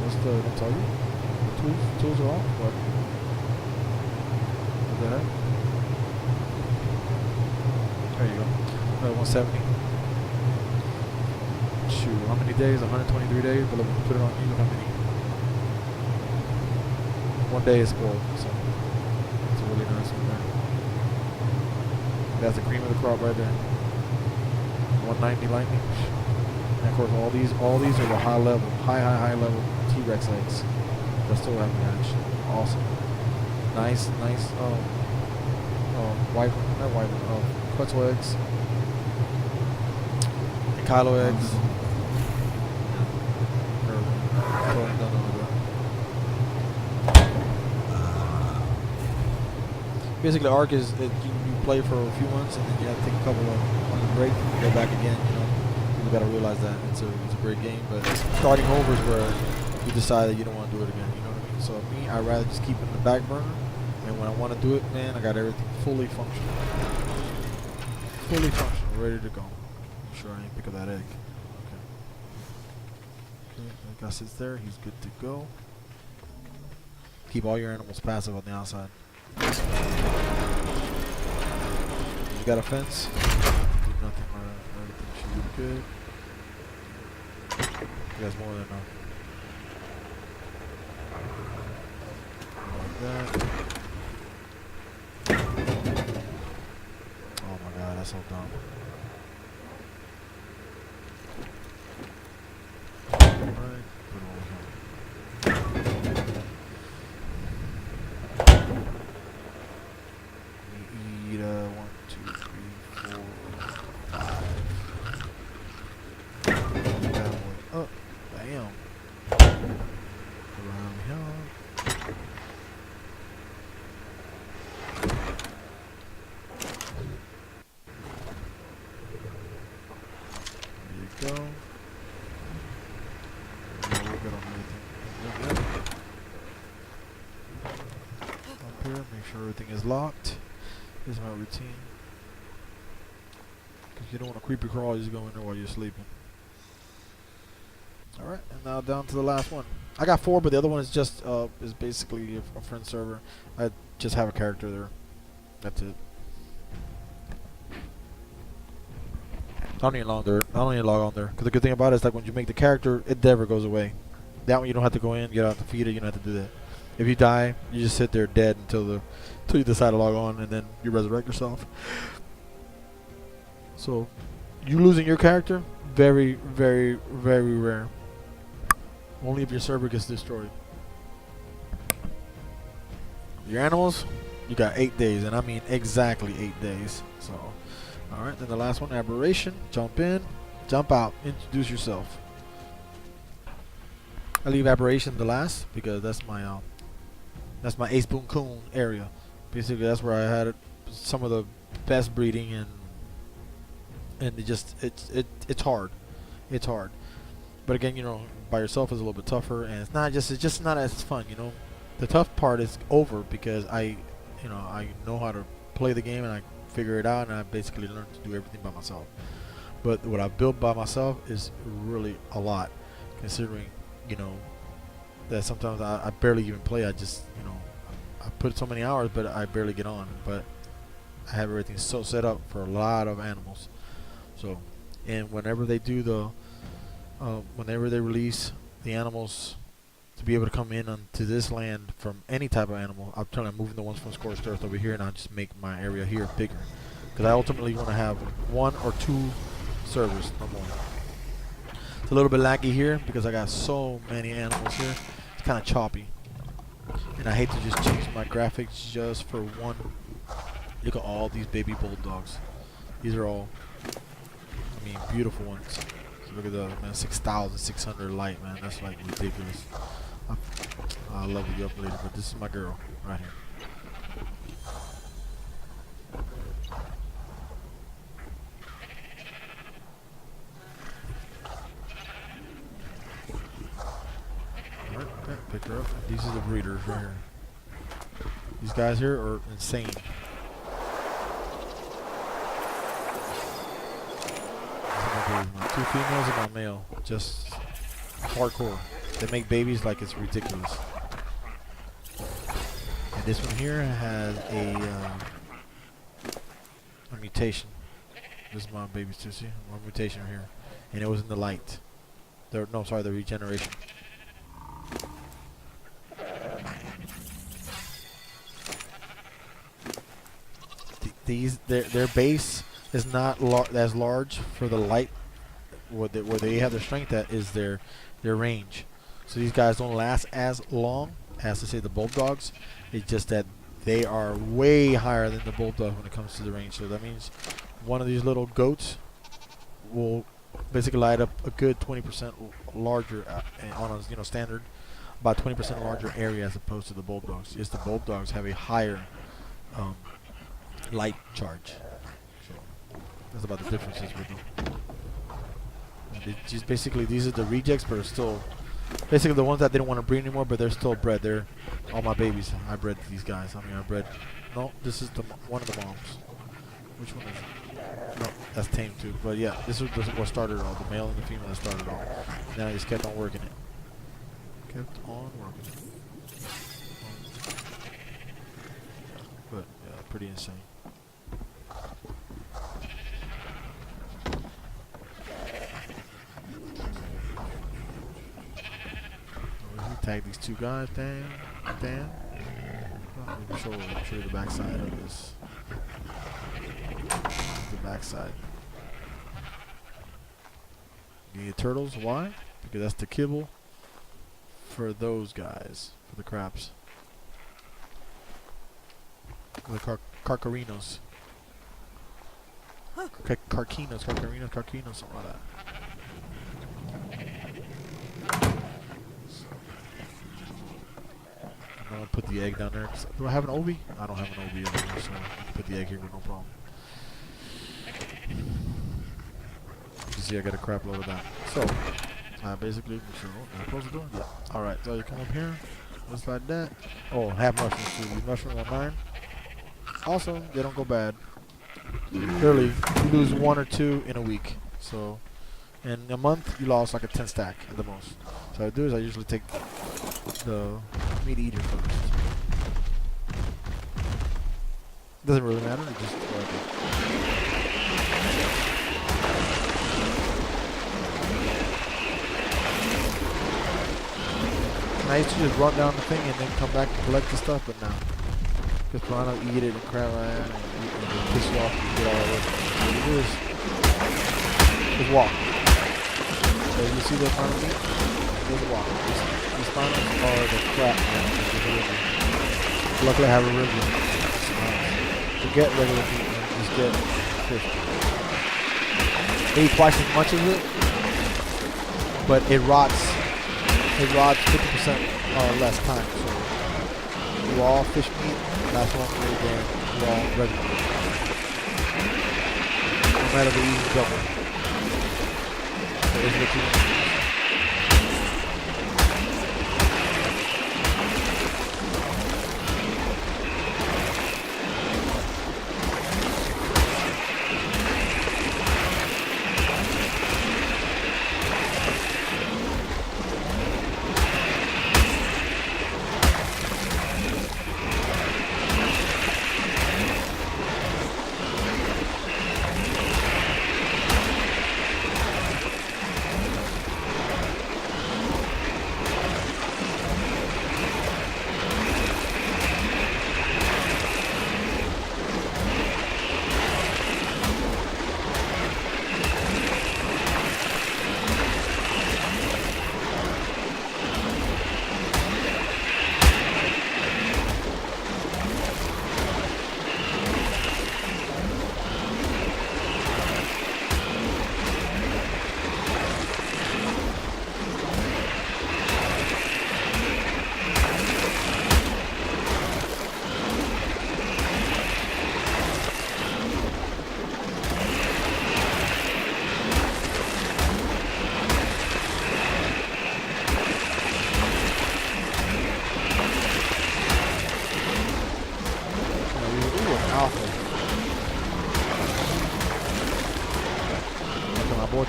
What's the? Did I tell you? The tools are off. What? Look at that. There you go. 170. Shoot, how many days? 123 days. But look, put it on you. How many? 1 day is gold. So it's a really nice one there. That's the cream of the crop right there. 190 lightning. And of course, all these are the high level T-Rex eggs. That still haven't hatched. Awesome. Nice. Quetzal eggs. And Kylo eggs. basically ARK is you play for a few months and then you have to take a couple of months break and go back again. You know, you gotta realize that it's a great game, but starting over is where you decide that you don't want to do it again. You know what I mean? So me, I'd rather just keep it in the back burner, and when I want to do it, man, I got everything fully functional, ready to go. I'm sure I ain't pick up that egg. Okay. Okay, that guy sits there. He's good to go. Keep all your animals passive on the outside. You got a fence? Do nothing. Everything should be good. You guys more than enough. Like that. Oh my god, that's so dumb. Alright, put it over here. We eat 1, 2, 3, 4, 5. That one up. Bam. Around here. There you go. We're good on everything. Yep. Up here, make sure everything is locked. Here's my routine. Because you don't want to creepy crawl, you just go in there while you're sleeping. Alright, and now down to the last one. I got 4, but the other one is just is basically a friend server. I just have a character there. That's it. I don't even log on there. Because the good thing about it is like when you make the character, it never goes away. That one you don't have to go in, get out to feed it, you don't have to do that. If you die, you just sit there dead until you decide to log on, and then you resurrect yourself. So, you losing your character, very, very, very rare. Only if your server gets destroyed. Your animals, you got 8 days, and I mean exactly 8 days. So, alright, then the last one, aberration. Jump in, jump out, introduce yourself. I leave aberration the last because that's my Ace Boon Coon area. Basically, that's where I had some of the best breeding, and it's hard. It's hard. But again, you know, by yourself is a little bit tougher, and it's just not as fun. You know, the tough part is over because I know how to play the game and I figure it out, and I basically learned to do everything by myself. But what I built by myself is really a lot, considering, you know, that sometimes I barely even play. I just, you know, I put so many hours, but I barely get on. But I have everything so set up for a lot of animals. So, and whenever they do whenever they release the animals to be able to come in onto this land from any type of animal, I'm trying to move the ones from Scorched Earth over here, and I'll just make my area here bigger. Because I ultimately want to have 1 or 2 servers, no more. It's a little bit laggy here because I got so many animals here. It's kind of choppy. And I hate to just change my graphics just for one. Look at all these baby bulldogs. These are all, I mean, beautiful ones. So look at those, man. 6,600 light, man. That's like ridiculous. I love the uploaded, but this is my girl right here. Pick her up. These are the breeders right here. These guys here are insane. 2 females and my male. Just hardcore. They make babies like it's ridiculous. And this one here has a mutation. This is my babies too, see? One mutation right here. And it was in the light. The regeneration. Their base is not as large for the light. Where they have their strength at is their range. So these guys don't last as long as, to say, the bulldogs. It's just that they are way higher than the bulldogs when it comes to the range. So that means one of these little goats will basically light up a good 20% larger on a standard, about 20% larger area as opposed to the bulldogs. Yes, the bulldogs have a higher light charge. So that's about the differences with them. And just basically these are the rejects, but are still basically the ones that didn't want to breed anymore, but they're still bred. They're all my babies. I bred these guys. I mean, I bred. No, this is the one of the moms. Which one is it? No, that's tame too. But yeah, this is what started it all. The male and the female that started it all. Then I just kept on working it. Kept on working it. But yeah, pretty insane. Tag these two guys, Dan. Let me show you the backside of this. The backside. You need turtles. Why? Because that's the kibble for those guys, for the crabs. The carcarinos. Carcinos, something like that. I'm gonna put the egg down there. Do I have an obi? I don't have an obi over here, so I can put the egg here with no problem. You see, I got a crap load of that. So, basically, sure, am I close the door? Yeah. Alright, so you come up here, just like that. Oh, have mushrooms too. These mushrooms are mine. Awesome, they don't go bad. Literally, you lose 1 or 2 in a week. So, in a month, you lost like a 10 stack at the most. So what I do is I usually take the meat eater first. Doesn't really matter, it just and I used to just run down the thing and then come back and collect the stuff, but now just trying to eat it and crap like that and piss you off and get all that work. What you do is just walk. So you see the final meat? Just walk. These finals are the crap now. Luckily I have a review. To get regular meat, just get fish. I eat twice as much of it, but it rots 50% less time. So raw fish meat lasts longer than raw regular meat. No matter the easy double. So it's what you want.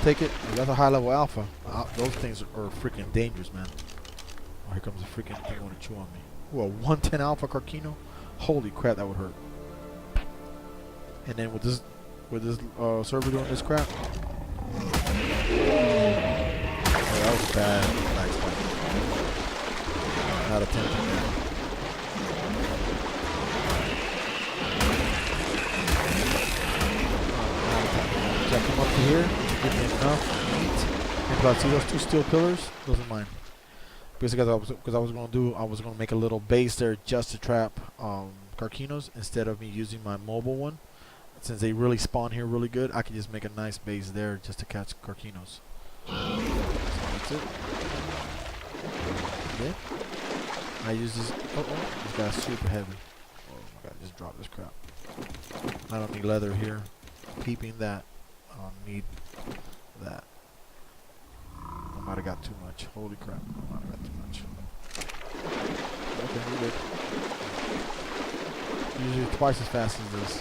Take it. That's a high level alpha. Those things are freaking dangerous, man. Oh, here comes a freaking thing want to chew on me. Ooh, a 110 alpha carcino. Holy crap, that would hurt. And then with this server doing this crap. Oh, that was bad. Nice fight. Out of 10. Check them up to here. Give me enough meat. And see those 2 steel pillars? Those are mine. Basically, because I was going to make a little base there just to trap carcinos instead of me using my mobile one. Since they really spawn here really good, I can just make a nice base there just to catch carcinos. So that's it. Okay. I use this. This guy's super heavy. Oh my god! Just drop this crap. I don't need leather here. Keeping that. I don't need that. I might have got too much. Holy crap. I might have got too much. Okay, we're good. Usually twice as fast as this.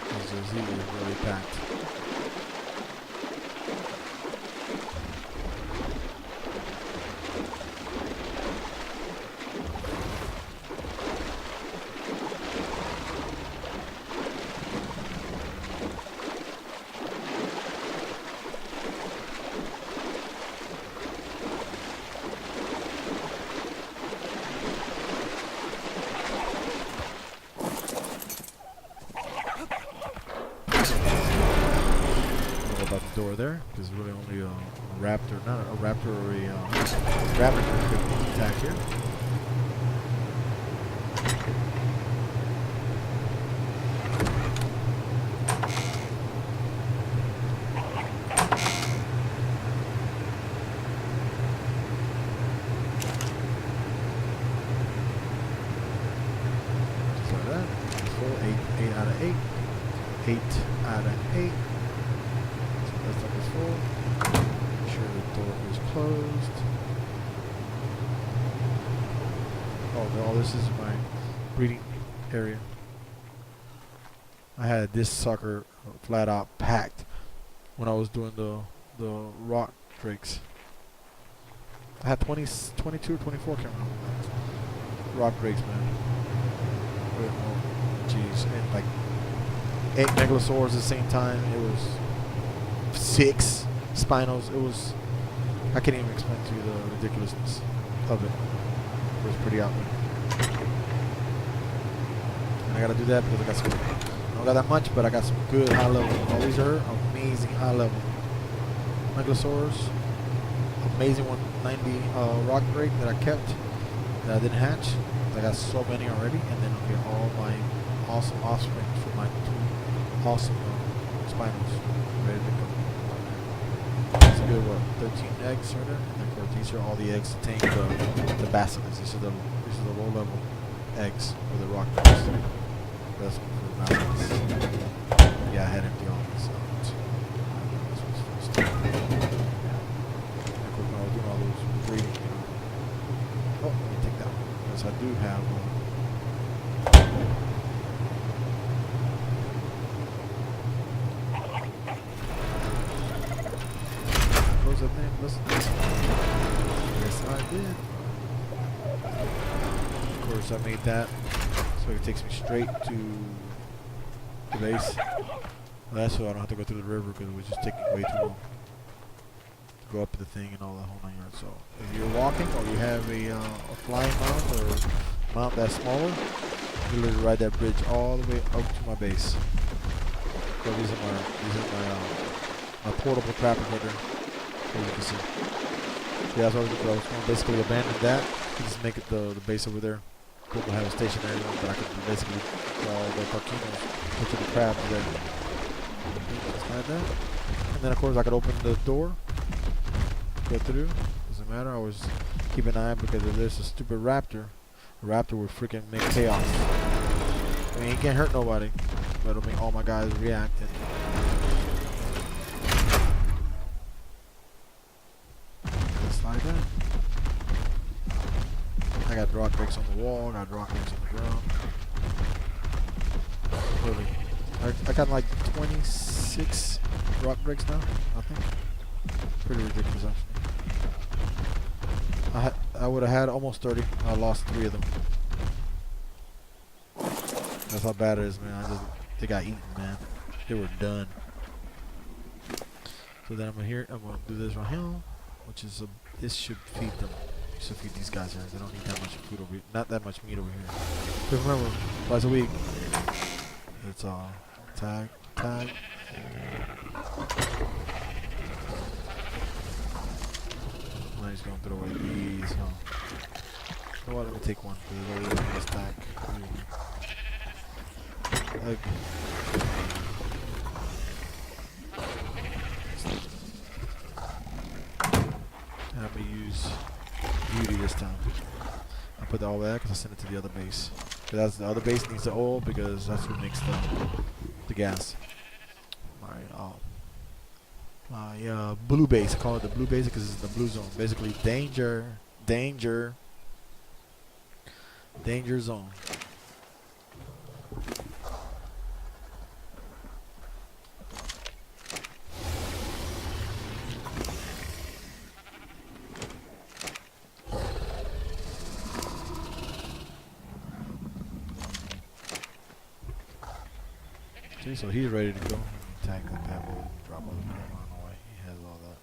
Because this heat is really packed. Door there, because really only a raptor, not a raptor or a rabbit could attack here. Just like that. Full 8 out of 8. 8 out of 8. This up is full. Make sure the door is closed. Oh no, this is my breeding area. I had this sucker flat out packed when I was doing the rock drakes. I had 22 or 24, can't remember. Rock drakes, man. Jeez, and like 8 megalosaurs at the same time. It was 6 spinals. It was, I can't even explain to you the ridiculousness of it. It was pretty out there. And I gotta do that because I got some, I don't got that much, but I got some good high level. All these are amazing high level megalosaurs. Amazing 190 rock drake that I kept that I didn't hatch. I got so many already, and then I'll get all my awesome offspring for my 2 awesome spinals ready to go. It's a good, what, 13 eggs right there? And then of course these are all the eggs that contain the basilisks. These are the low level eggs for the rock drakes. That's one for the basilisks. Yeah, I had empty all these. This was first. Yeah. And of course when I was doing all those breeding, you know. Oh, let me take that one. Because I do have close that thing. Listen. Yes, I did. Of course, I made that so it takes me straight to the base. That's so I don't have to go through the river because it was just taking way too long to go up to the thing and all the whole 9 yards. So if you're walking or you have a flying mount or mount that's smaller, you literally ride that bridge all the way up to my base. So these are my portable trappers right there. As you can see. Yeah, that's what I was going to basically abandon that. Just make it the base over there. People have a stationary one, but I could basically draw the carcinos, which are the crabs there. Just like that. And then of course I could open the door, go through. Doesn't matter. I always keep an eye because if there's a stupid raptor, the raptor would freaking make chaos. I mean, he can't hurt nobody, but it'll make all my guys react. And just like that. I got rock drakes on the wall, I got rock drakes on the ground. Really. I got like 26 rock drakes now, I think. Pretty ridiculous actually. I would have had almost 30. I lost 3 of them. That's how bad it is, man. They got eaten, man. They were done. So then I'm gonna do this right here, which is this should feed them. So feed these guys here. They don't need that much food over here. Not that much meat over here. But remember, twice a week. It's tag. I'm just gonna throw away these. You know what? Let me take one because there's already a stack. And I'm gonna use Beauty this time. I put all that because I sent it to the other base. That's the other base needs the oil because that's what makes the gas. My blue base, I call it the blue base because it's the blue zone. Basically, danger zone. See, so he's ready to go. Tag that bad boy, drop all the money on the way. He has all that.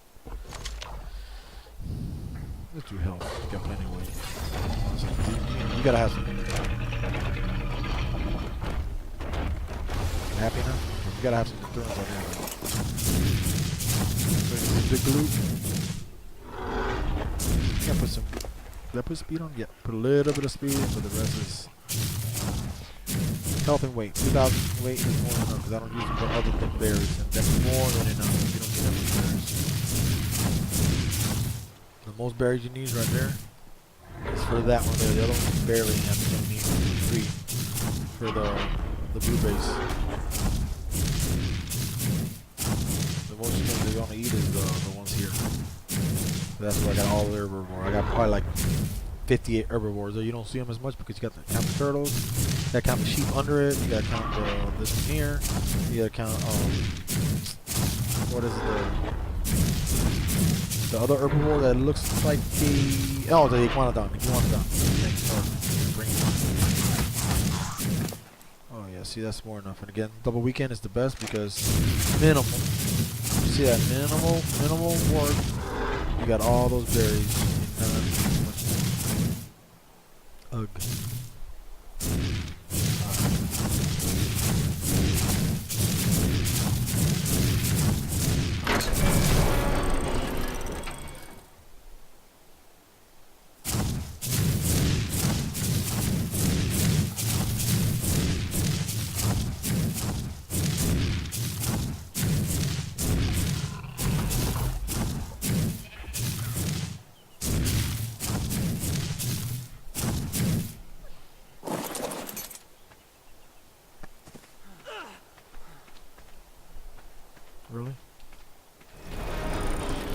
Let's do health. You got plenty of weight. You gotta have some. Happy now? You gotta have some endurance on there. Big loop. Yeah, put some. Did I put speed on? Yeah, put a little bit of speed, but the rest is health and weight. 2,000 weight is more than enough because I don't use them for other than berries, and that's more than enough. You don't get that much berries. The most berries you need is right there. It's for that one there. The other one's barely enough. You don't need 3 for the blue base. The most things they're gonna eat is the ones here. That's where I got all the herbivores. I got probably like 58 herbivores. Though you don't see them as much because you got the count the turtles, you gotta count the sheep under it, you gotta count this one here, you gotta count what is it, the other herbivore that looks like the iguanodon. Oh yeah, see that's more enough. And again, double weekend is the best because minimal. You see that minimal work. You got all those berries. Ugh. Really?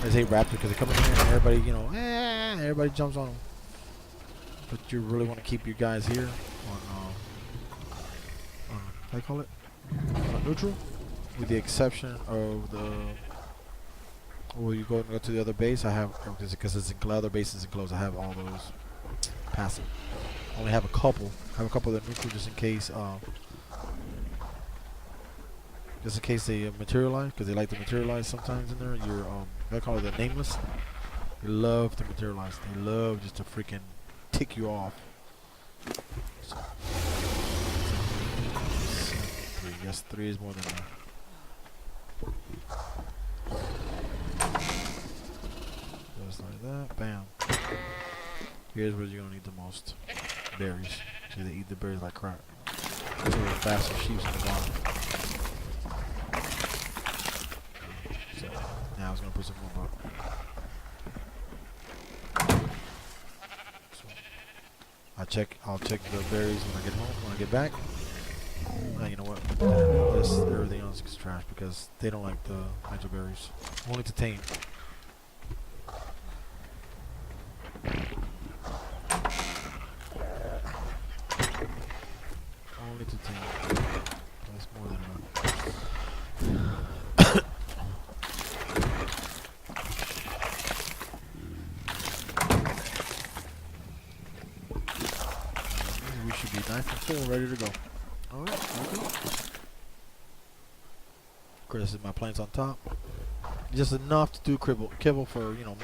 I hate raptors because they come in here and everybody, everybody jumps on them. But you really want to keep your guys here on, how do you call it? On neutral, with the exception of when you go to the other base. I have, because it's in other bases enclosed. I have all those passive. I only have a couple. I have a couple that are neutral just in case. Just in case they materialize, because they like to materialize sometimes in there. I call it the nameless. They love to materialize. They love just to freaking tick you off. So, 3. Yes, 3 is more than enough. Just like that. Bam. Here's where you're gonna need the most berries. So they eat the berries like crap. Those are the faster sheep in the bottom. Now I was gonna put some more up. So I'll check the berries when I get home. When I get back. You know what? Everything else is trash because they don't like the magic berries. Only to tame. Only to tame. That's more than enough. We should be nice and full, ready to go. Alright, okay. Of course, this is my plants on top. Just enough to do kibble for, minimum.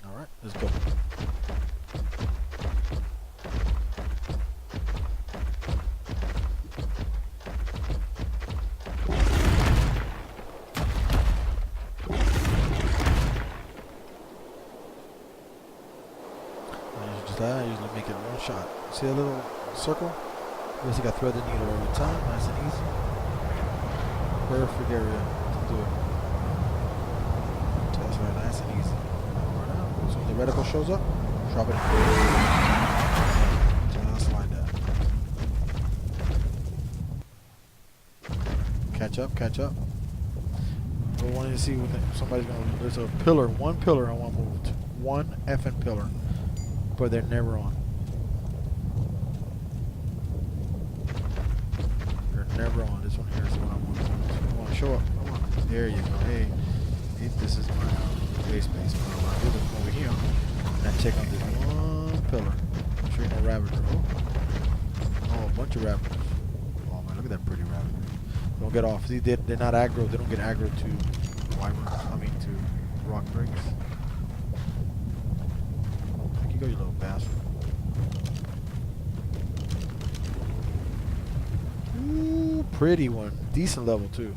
Alright, let's go. I usually make it one shot. See that little circle? You got thread the needle every time. Nice and easy. Perfect area to do it. So that's right Nice and easy. Right now. So when the reticle shows up, drop it in. Just like that. Catch up, catch up. We wanted to see what somebody's gonna. There's a pillar, one pillar I want moved. One effing pillar. But they're never on. They're never on. This one here is the one I want. Come on, show up. Come on. There you go. Hey, this is my base. But I'll do this over here. And I check on this one pillar. I'm sure you know rabbiter. Oh, a bunch of rabbiters. Oh man, look at that pretty rabbit. Don't get off. See, they're not aggro. They don't get aggro to wyverns. To rock breaks. There you go, you little bastard. Ooh, pretty one. Decent level too.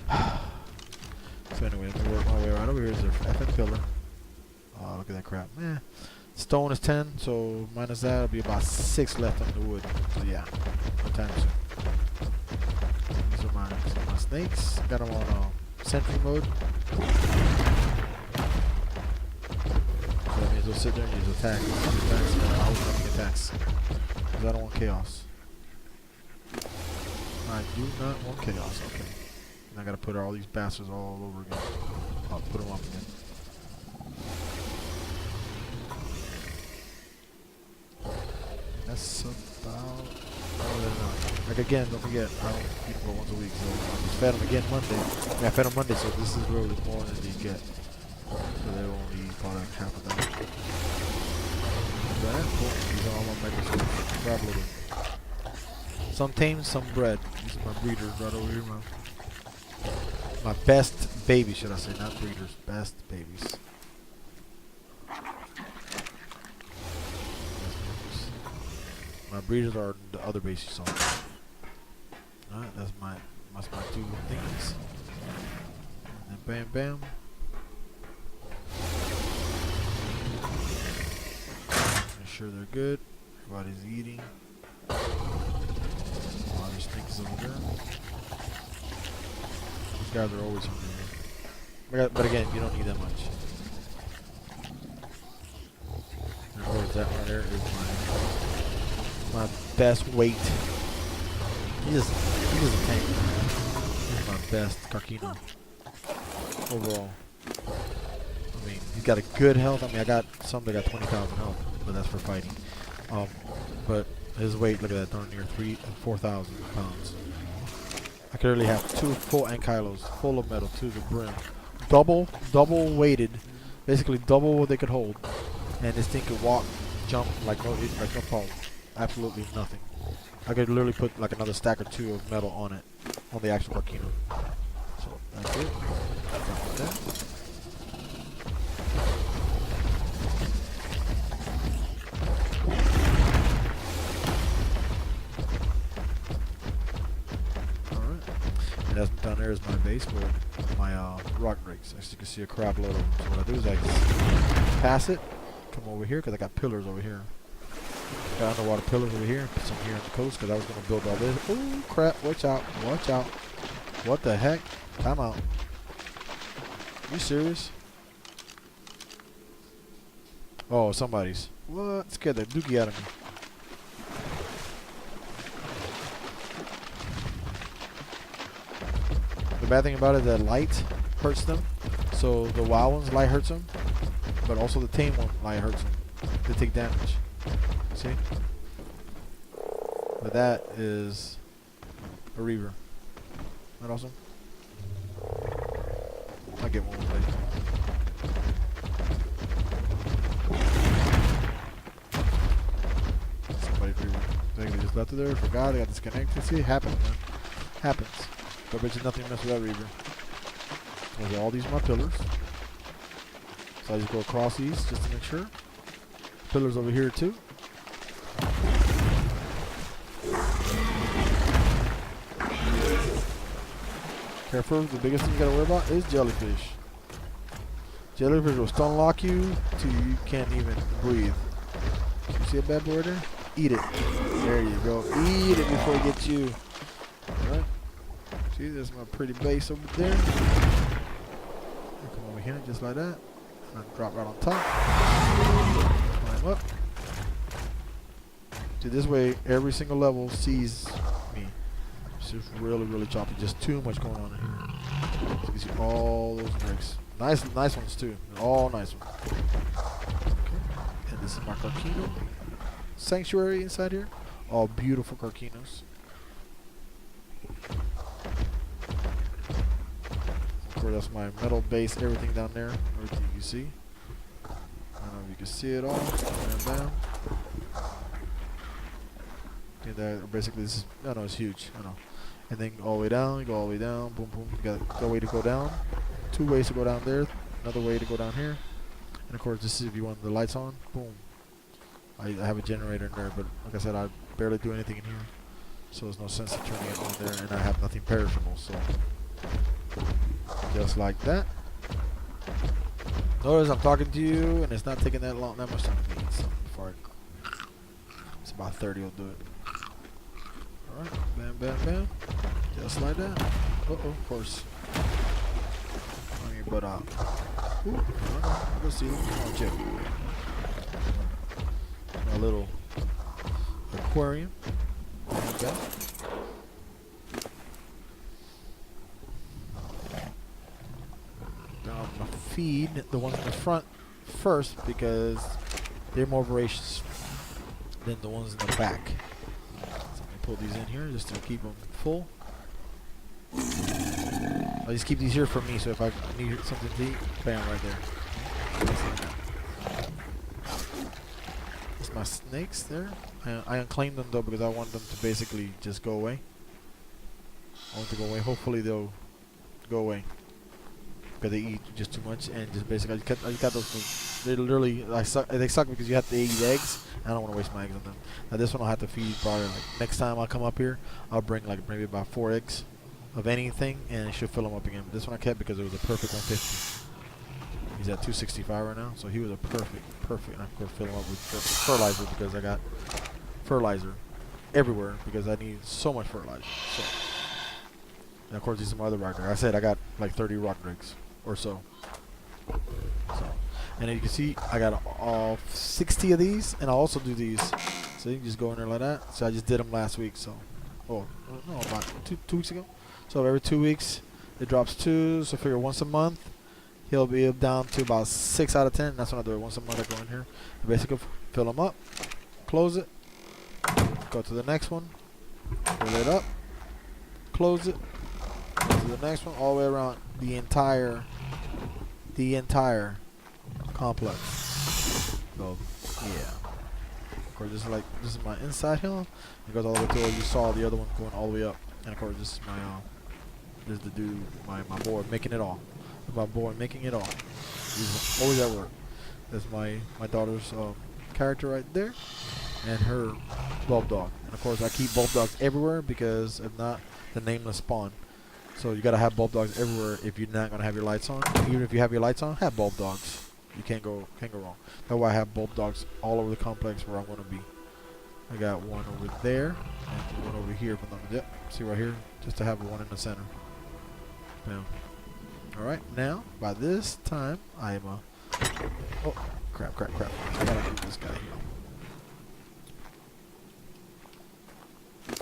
So anyway, let me work my way right over here. Is their effing pillar. Oh, look at that crap. Stone is 10, so minus that, it'll be about 6 left on the wood. So yeah, no time soon. These are my snakes. Got them on sentry mode. So that means they'll sit there and use attacks. I hope nothing attacks. Because I don't want chaos. I do not want chaos. Okay. And I gotta put all these bastards all over again. I'll put them up again. That's about. Like again, don't forget, I don't feed them once a week, so I just fed them again Monday. Yeah, I fed them Monday, so this is really more than they get. So they only eat about half of that. Cool. These are all my microscopes. Grab a little. Some tame, some bred. These are my breeders right over here, my best babies, should I say, not breeders, best babies. My breeders are the other base you saw. Alright, that's my two things. And then bam bam. Make sure they're good. Everybody's eating. There's things over there. These guys are always hungry. But again, you don't need that much. And of course, that one there is my best weight. He's a tank. He's my best Carquino overall. I mean, he's got a good health. I mean, I got some that got 20,000 health, but that's for fighting. But his weight, look at that, darn near 4,000 pounds. I could really have 2 full ankylos, full of metal to the brim, double weighted, basically double what they could hold, and this thing could walk, jump like no problem. Absolutely nothing. I could literally put like another stack or 2 of metal on it, on the actual Carquino. So that's it. Done with that. And that's down there is my base with my rock breaks. As you can see, a crap load of them. So what I do is I just pass it, come over here because I got pillars over here. Got underwater pillars over here, put some here on the coast because I was going to build all this. Oh crap, watch out, watch out. What the heck? Time out. You serious? Oh, somebody's. What? Scared the dookie out of me. The bad thing about it is that light hurts them. So the wild ones, light hurts them. But also the tame one, light hurts them. They take damage. See? But that is a reaver. Isn't that awesome? I'll get one later. Somebody's reaver. They just left it there, forgot, they got disconnected. See, it happens, man. Happens. But I bet you nothing to mess with that reaver. Those are all these are my pillars. So I just go across these just to make sure. Pillars over here too. Careful, the biggest thing you gotta worry about is jellyfish. Jellyfish will stun lock you till you can't even breathe. You see a bad boy there? Eat it. There you go. Eat it before it gets you. Alright. See, there's my pretty base over there. I come over here just like that. And drop right on top. Climb up. See, this way every single level sees me. It's just really, really choppy. Just too much going on in here. So you can see all those bricks. Nice ones too. All nice ones. Okay. And this is my Carcino sanctuary inside here. All beautiful Carcinos. Of course, that's my metal base, everything down there. Everything you can see. I don't know if you can see it all. Down. And that basically this is, I know it's huge. I know. And then all the way down, you go all the way down, boom, boom. You got a way to go down. 2 ways to go down there. Another way to go down here. And of course, this is if you want the lights on. Boom. I have a generator in there, but like I said, I barely do anything in here. So there's no sense in turning it on there, and I have nothing perishable. So just like that. Notice I'm talking to you, and it's not taking that much time to me. So before it's about 30, will do it. Alright, bam, bam, bam. Just like that. Of course. But ooh, I go see them. Oh, check. My little aquarium. Okay. Now I'm gonna feed the ones in the front first because they're more voracious than the ones in the back. So I'm gonna pull these in here just to keep them full. I just keep these here for me, so if I need something to eat, bam, right there. That's my snakes there. I unclaimed them though because I want them to basically just go away. I want to go away. Hopefully they'll go away because they eat just too much and just basically I just got those. They literally they suck because you have to eat eggs. I don't want to waste my eggs on them. Now this one I'll have to feed probably like next time I come up here. I'll bring like maybe about 4 eggs of anything, and it should fill him up again. But this one I kept because it was a perfect 150. He's at 265 right now, so he was a perfect. And I'm gonna fill him up with fertilizer because I got fertilizer everywhere because I need so much fertilizer. So, and of course, these are my other rock drakes. I said I got like 30 rock drakes or so. And then you can see I got all 60 of these, and I also do these. So you can just go in there like that. So I just did them last week. So, oh no, about two weeks ago. So every 2 weeks it drops 2. So figure once a month he'll be down to about 6 out of 10. That's when I do it. Once a month I go in here, I basically fill them up, close it, go to the next one, fill it up, close it, go to the next one, all the way around the entire complex. So yeah. Of course, this is my inside hill. It goes all the way to where you saw the other one going all the way up. And of course, this is my this is the dude, my boy making it all. My boy making it all. He's always at work. That's my daughter's character right there, and her bulb dog. And of course, I keep bulb dogs everywhere because if not, the nameless spawn. So you gotta have bulb dogs everywhere if you're not gonna have your lights on. Even if you have your lights on, have bulb dogs. You can't go wrong. That's why I have bulb dogs all over the complex where I'm gonna be. I got one over there and one over here. Yep, see right here, just to have one in the center. Bam. All right, now by this time I am oh crap! I gotta move this guy here.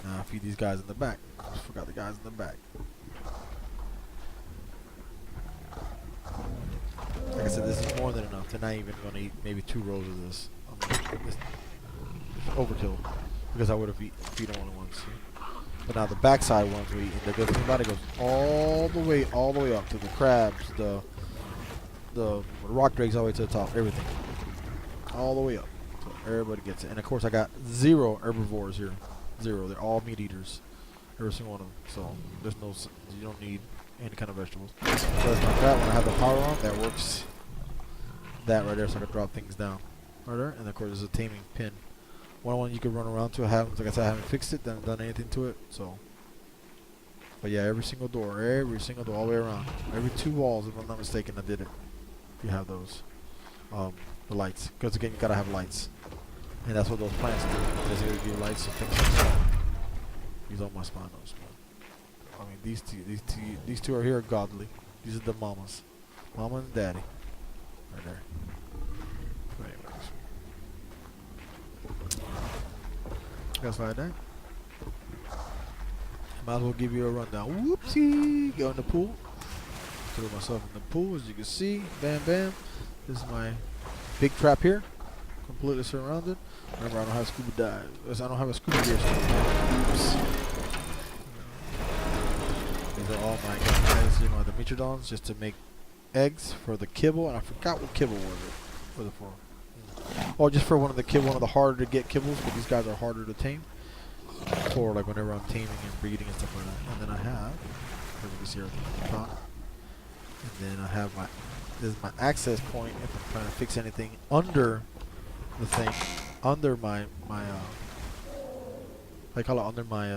Now I feed these guys in the back. I just forgot the guys in the back. Like I said, this is more than enough. They're not even going to eat maybe 2 rows of this. This overkill because I would have feed them all at once. See? But now the backside ones we eat, and the thing about it goes all the way up to the crabs, the rock drakes, all the way to the top, everything, all the way up. So everybody gets it, and of course I got 0 herbivores here, 0. They're all meat eaters, every single one of them. So there's no, you don't need any kind of vegetables. So it's like that. When I have the power on, that works. That right there, so I can drop things down right there, and of course there's a taming pin. One you can run around to. Like I said, I haven't fixed it, done anything to it. So, but yeah, every single door, all the way around, every 2 walls, if I'm not mistaken, I did it. You have those, the lights, because again, you gotta have lights, and that's what those plants do. They give you lights and things like that. These are my spinos. I mean, these two are here are godly. These are the mamas. Mama and daddy. Right there. But anyways. Just like that. Might as well give you a rundown. Whoopsie! Go in the pool. Throw myself in the pool, as you can see. Bam, bam. This is my big trap here. Completely surrounded. Remember, I don't have scuba dive. I don't have a scuba gear. Oops. These are all my guys, you know, the Metrodons, just to make eggs for the kibble. And I forgot what kibble was it for. Oh, just for one of the harder to get kibbles, but these guys are harder to tame. For like whenever I'm taming and breeding and stuff like that. And then I have, as you can see at the top. And then I have this is my access point if I'm trying to fix anything under the thing, under my I call it under my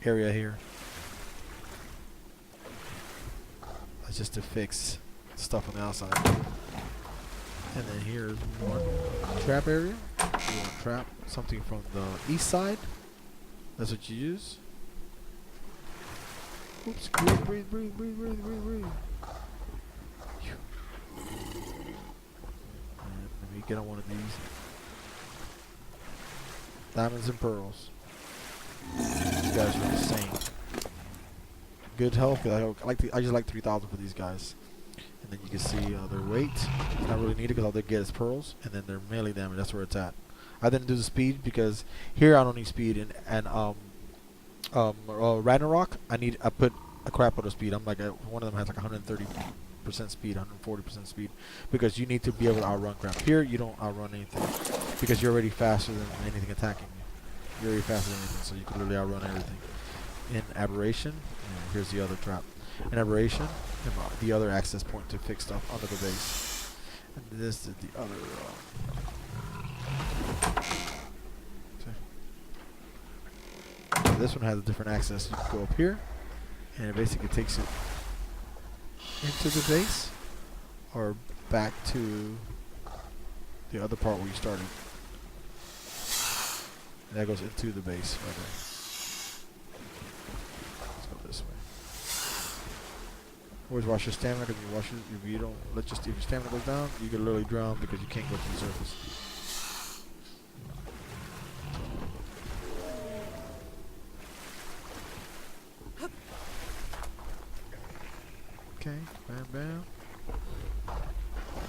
area here. That's just to fix stuff on the outside. And then here's one trap area. You want to trap something from the east side. That's what you use. Oops, breathe. And let me get on one of these. Diamonds and pearls. These guys are insane. Good health. I just like 3,000 for these guys. And then you can see their weight. It's not really needed because all they get is pearls. And then their melee damage. That's where it's at. I didn't do the speed because here I don't need speed. And Ragnarok, I put a crap load of speed. I'm like one of them has like 130% speed, 140% speed, because you need to be able to outrun crap. Here you don't outrun anything because you're already faster than anything attacking you. You're already faster than anything, so you can literally outrun everything. In Aberration, here's the other trap. In Aberration, the other access point to fix stuff under the base. And this is the other. This one has a different access. You can go up here, and it basically takes it into the base, or back to the other part where you started. And that goes into the base right there. Let's go this way. Always watch your stamina, because if you don't if your stamina goes down, you can literally drown because you can't go to the surface. Okay, bam, bam.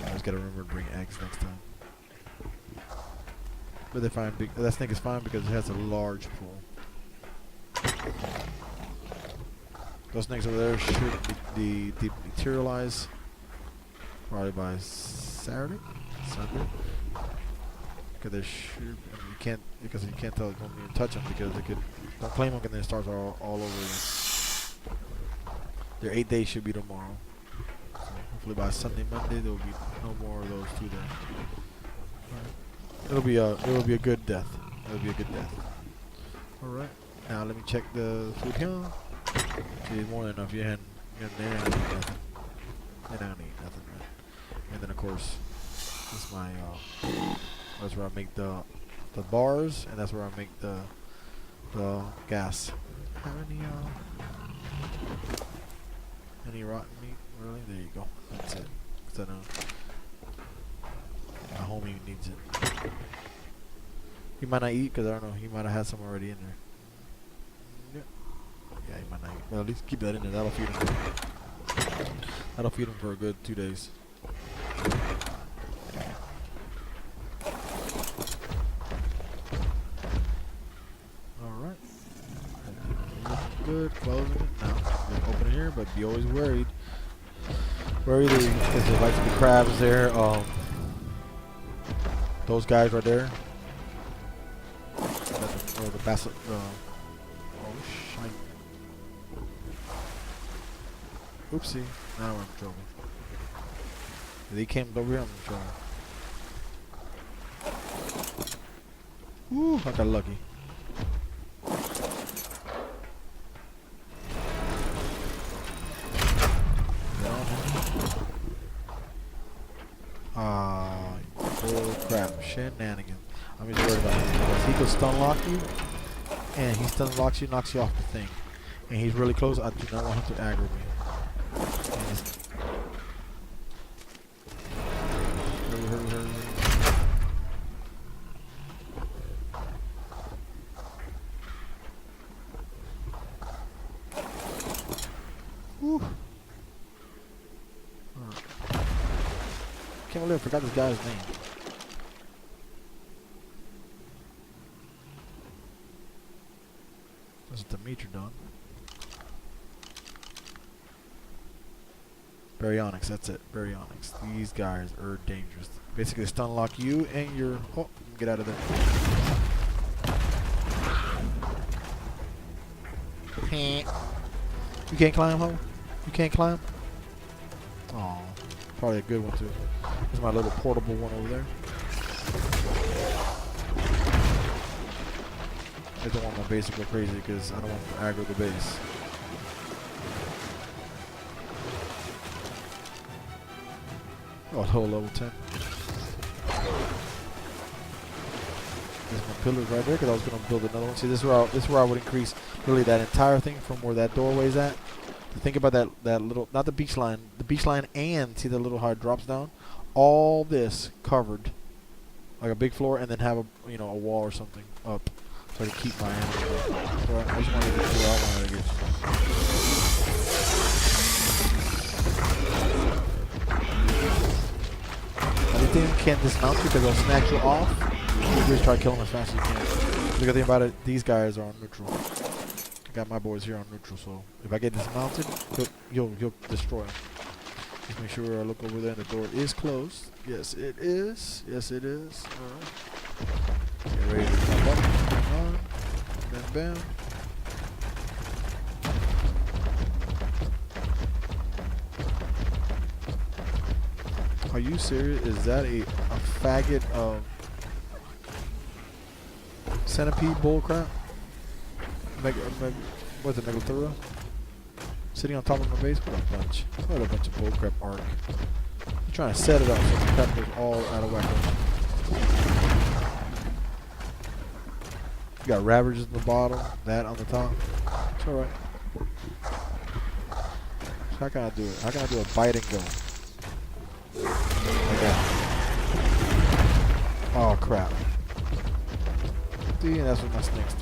I just gotta remember to bring eggs next time. But they're fine. That snake is fine because it has a large pool. Those snakes over there should be dematerialize probably by Saturday, Sunday. Because they should. You can't tell. Don't even touch them because they could. Don't claim them, and then it starts all over again. Their 8 days should be tomorrow. So hopefully by Sunday, Monday there will be no more of those two there. It'll be a good death. It'll be a good death. All right. Now let me check the food here. See, more than enough. They're not gonna eat nothing. They're not gonna eat nothing, right? And then of course, this is my that's where I make the bars, and that's where I make the gas. Have any rotten meat? Really? There you go. That's it. 'Cause I know my homie needs it. He might not eat because I don't know. He might have had some already in there. Yeah, he might not eat. But at least keep that in there. That'll feed him. That'll feed him for a good 2 days. Alright. Good. Closing it. Now, just open it here, but be always worried. Worried because there might be crabs there. Those guys right there. Or the basset. Oh, shite. Oopsie. Now we're in trouble. If they came over here, I'm in trouble. Woo, I got lucky. Oh crap, shenanigans. I'm just worried about him because he could stun lock you, and he stun locks you, knocks you off the thing. And he's really close. I do not want him to aggro me. can't believe I forgot this guy's name. This is Dimitrodon. Baryonyx, that's it. Baryonyx. These guys are dangerous. Basically, stun lock you and your. Oh, get out of there. You can't climb, ho? You can't climb? Oh, probably a good one too. There's my little portable one over there. I don't want my base to go crazy because I don't want to aggro the base. Oh, whole level 10. There's my pillars right there because I was going to build another one. See, this is where I would increase really that entire thing from where that doorway is at. Think about that little, not the beach line and see the little how it drops down. All this covered like a big floor, and then have a a wall or something up so I can keep my animals up. So I just wanted to do what I wanted to get. Everything can't dismount you because they'll snatch you off. You just try to kill them as fast as you can. The good thing about it, these guys are on neutral. Got my boys here on neutral, so if I get dismounted, you'll destroy them. Just make sure I look over there and the door is closed. Yes, it is. Yes, it is. Alright. Get ready to come up. Come on. Bam, bam. Are you serious? Is that a faggot of centipede bullcrap? What's it, Megalithura? Sitting on top of my base? What a bunch. What a bunch of bullcrap ARK. I'm trying to set it up so the crap goes all out of whack. You got Ravagers at the bottom, that on the top. It's alright. So how can I do it? How can I do a bite and go? Like that. Oh crap. See, that's what my snakes do.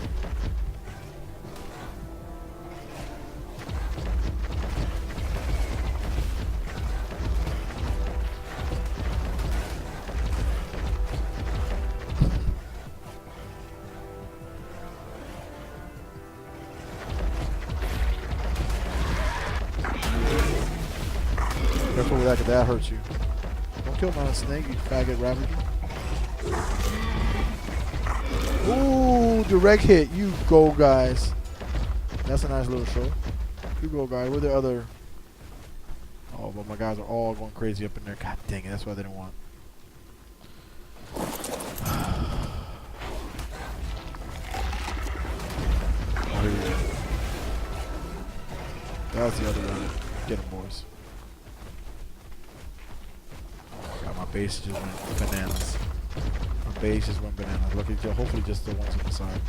Careful with that, 'cause that hurts you. Don't kill my snake, you faggot ravager. Ooh, direct hit. You go, guys. That's a nice little show. You go, guys. Where the other? Oh, but my guys are all going crazy up in there. God dang it. That's why they didn't want. That's the other one. Get them, boys. God, my base just went bananas. My base just went bananas. Look at you. Hopefully just the ones on the side.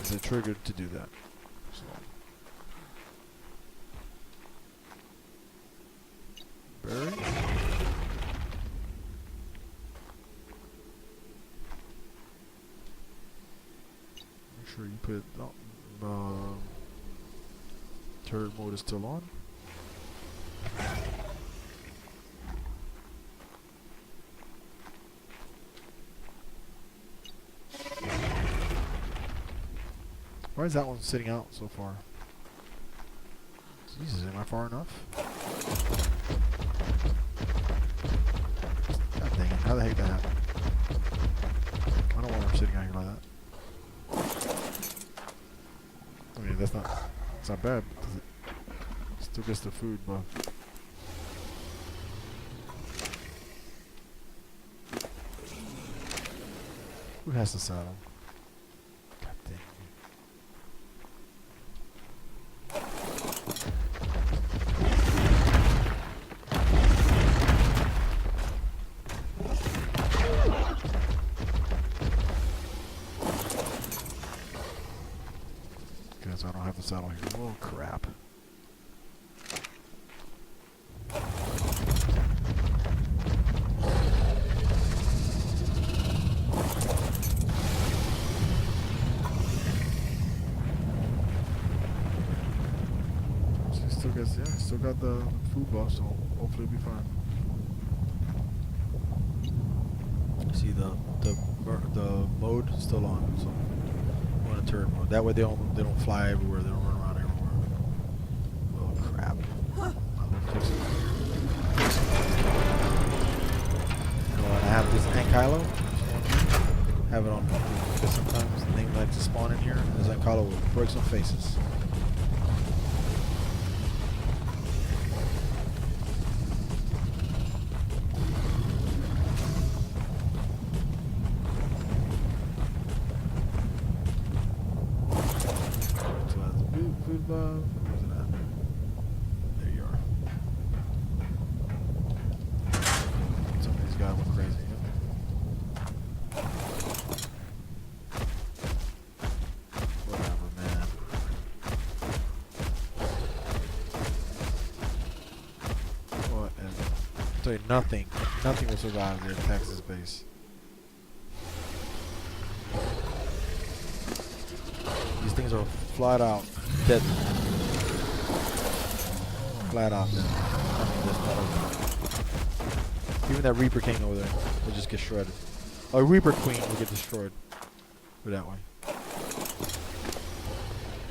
Is it triggered to do that? So. Bury. Make sure you put it on. Turret mode is still on. Why is that one sitting out so far? Jesus, am I far enough? God dang it, how the heck did that happen? I don't want her sitting out here like that. I mean, it's not bad. It still gets the food, but who has the saddle? God dang. Guess I don't have the saddle here. Oh crap. still got still got the food buff, so hopefully it'll be fine. See the mode is still on, so I'm on a turret mode. That way they don't fly everywhere. They don't run around everywhere. Oh crap! And I have this Ankylo. Have it on because sometimes things like to spawn in here, and this Ankylo will break some faces. Food buff. Where's it at? There you are. Some of these guys went crazy. Whatever, man. Whatever. I'll tell you, nothing will survive their Texas base. These things are flat out dead. Flat out dead. I mean, there's no other. Even that Reaper King over there will just get shredded. A Reaper Queen will get destroyed. Put it that way.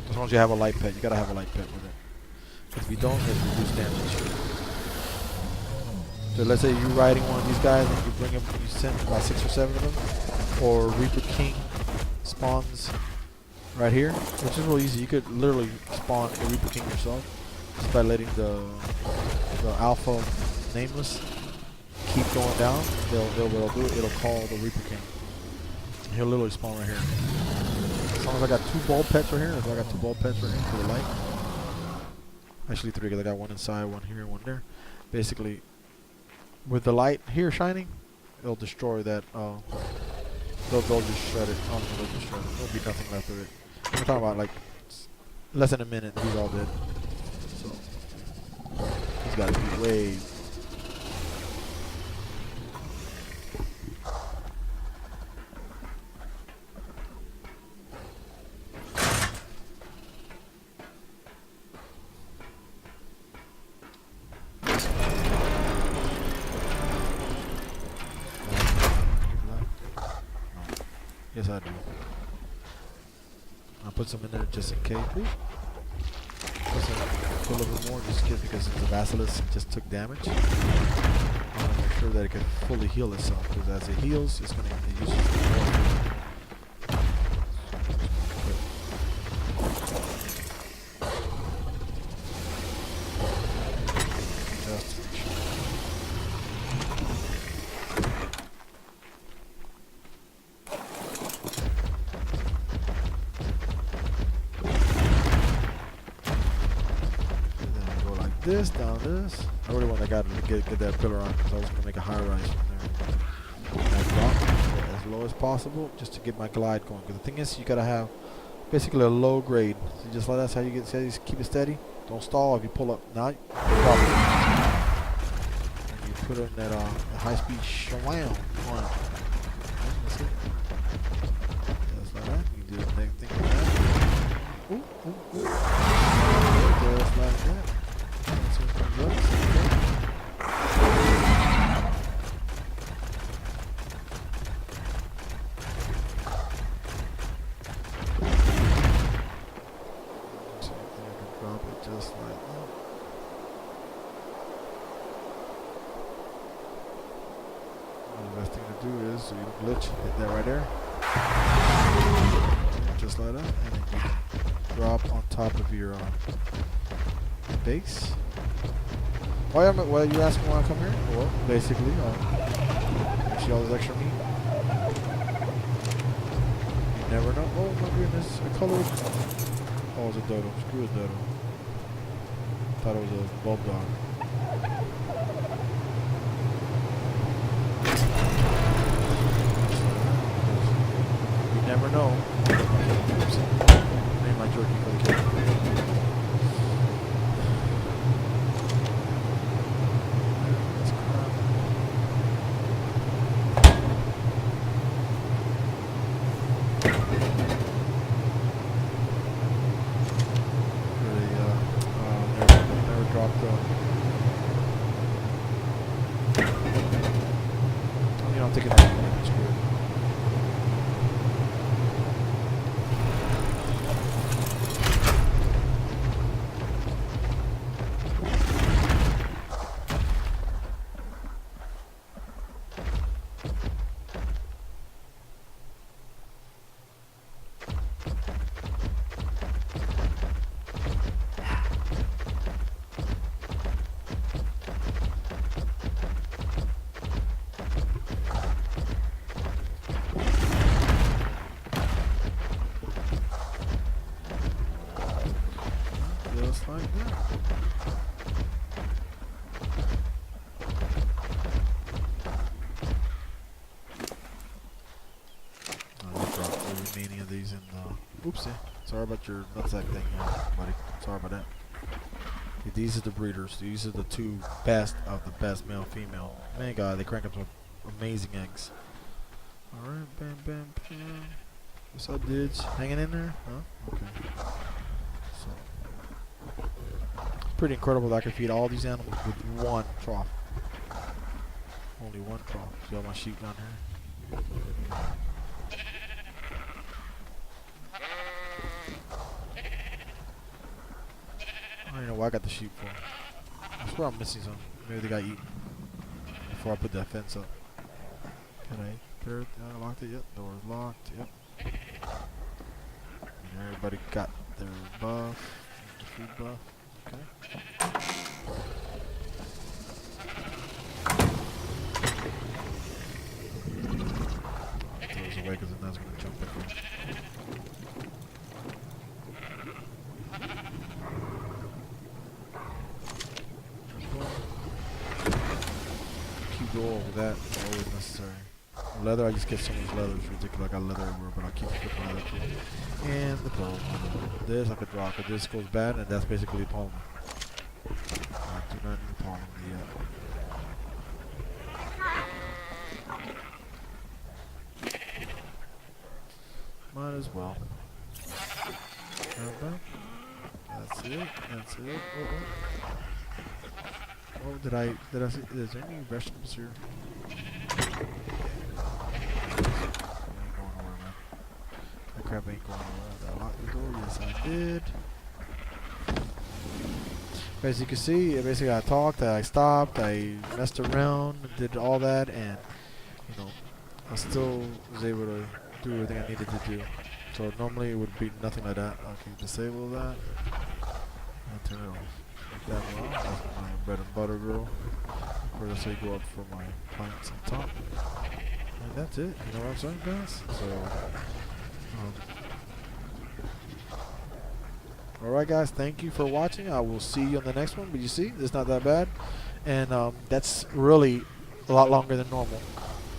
As long as you have a light pet, you gotta have a light pet with it. Because if you don't, it reduces damage. So let's say you're riding one of these guys and you bring him, you send about 6 or 7 of them, or Reaper King spawns right here, which is real easy. You could literally spawn a Reaper King yourself just by letting the alpha nameless keep going down. They'll do it. It'll call the Reaper King. He'll literally spawn right here. As long as I got 2 ball pets right here, if I got 2 ball pets right here for the light. Actually 3, because I got 1 inside, 1 here, 1 there. Basically, with the light here shining, it'll destroy that. They'll just shred it. Oh, no, they'll just shred it. There'll be nothing left of it. We're talking about like less than a minute and he's all dead. So he's got to be way. Yes, I do. I'll put some in there just in case. Ooh. Put a little bit more just in case because the Basilisk just took damage. I want to make sure that it can fully heal itself because as it heals, it's going to use it more. Just to make sure. This, down this. I really want to get that pillar on because I was going to make a high rise from there. And I drop as low as possible just to get my glide going. Because the thing is, you got to have basically a low grade. So just like that's how you get steady. Keep it steady. Don't stall. If you pull up, now you drop it. And you put it in that high speed shwam. That's it. Just like that. You do the next thing like that. Ooh, ooh, ooh. Just like that. Drop it just like that. The best thing to do is so you don't glitch, hit that right there. Just like that. And then you drop on top of your base. Why are you asking why I come here? Well, basically, see all this extra meat? You never know. Oh my goodness, a color. Oh, it's a dodo. Screw a dodo. Thought it was a bulb dog. You never know. Oops. Name my jerky for the kid. dropped I'm taking that damage here. Just like that. I'll drop the remaining of these in the... Oopsie. Sorry about your nutsack thing, buddy. Sorry about that. Okay, these are the breeders. These are the two best of the best male-female. Man, God, they crank up some amazing eggs. Alright, bam, bam, bam. What's up, dudes? Hanging in there? Huh? Okay. So, pretty incredible that I can feed all these animals with one trough. Only one trough. See all my sheep down here? I don't even know what I got the sheep for. I swear I'm missing some. Maybe they got eaten before I put that fence up. Can I clear it? I locked it yet? Door is locked. Yep. And everybody got their buff. The food buff. Okay. Throw those away because then that's going to jump back in. Keep going over that. It's always necessary. Leather, I just get so much leather. It's ridiculous. I got leather everywhere, but I'll keep flipping leather too. And the pearl. This I could drop, but this goes bad, and that's basically polymer. I do not need polymer yet. Might as well. That's it. That's it. Oh, did I see? Is there any vegetables here? Crap ain't going around. I locked the door. Yes, I did. As you can see, basically I talked, I stopped, I messed around, did all that, and you know, I still was able to do everything I needed to do. So normally it would be nothing like that. Okay, disable that and turn it off. That one, that's my bread and butter grill. Of course, that's how you go up for my plants on top. And that's it. You know what I'm saying, guys? So. Alright guys, thank you for watching. I will see you on the next one. But you see, it's not that bad. And that's really a lot longer than normal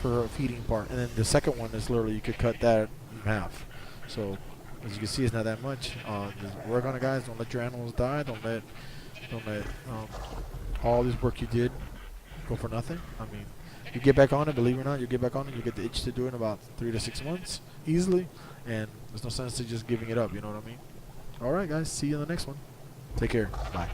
for a feeding part. And then the second one is literally, you could cut that in half. So, as you can see, it's not that much. Just work on it, guys. Don't let your animals die. Don't let all this work you did go for nothing. I mean, you get back on it, believe it or not, you get back on it, you get the itch to do it in about 3 to 6 months easily, and there's no sense to just giving it up, you know what I mean? Alright guys, see you in the next one. Take care. Bye.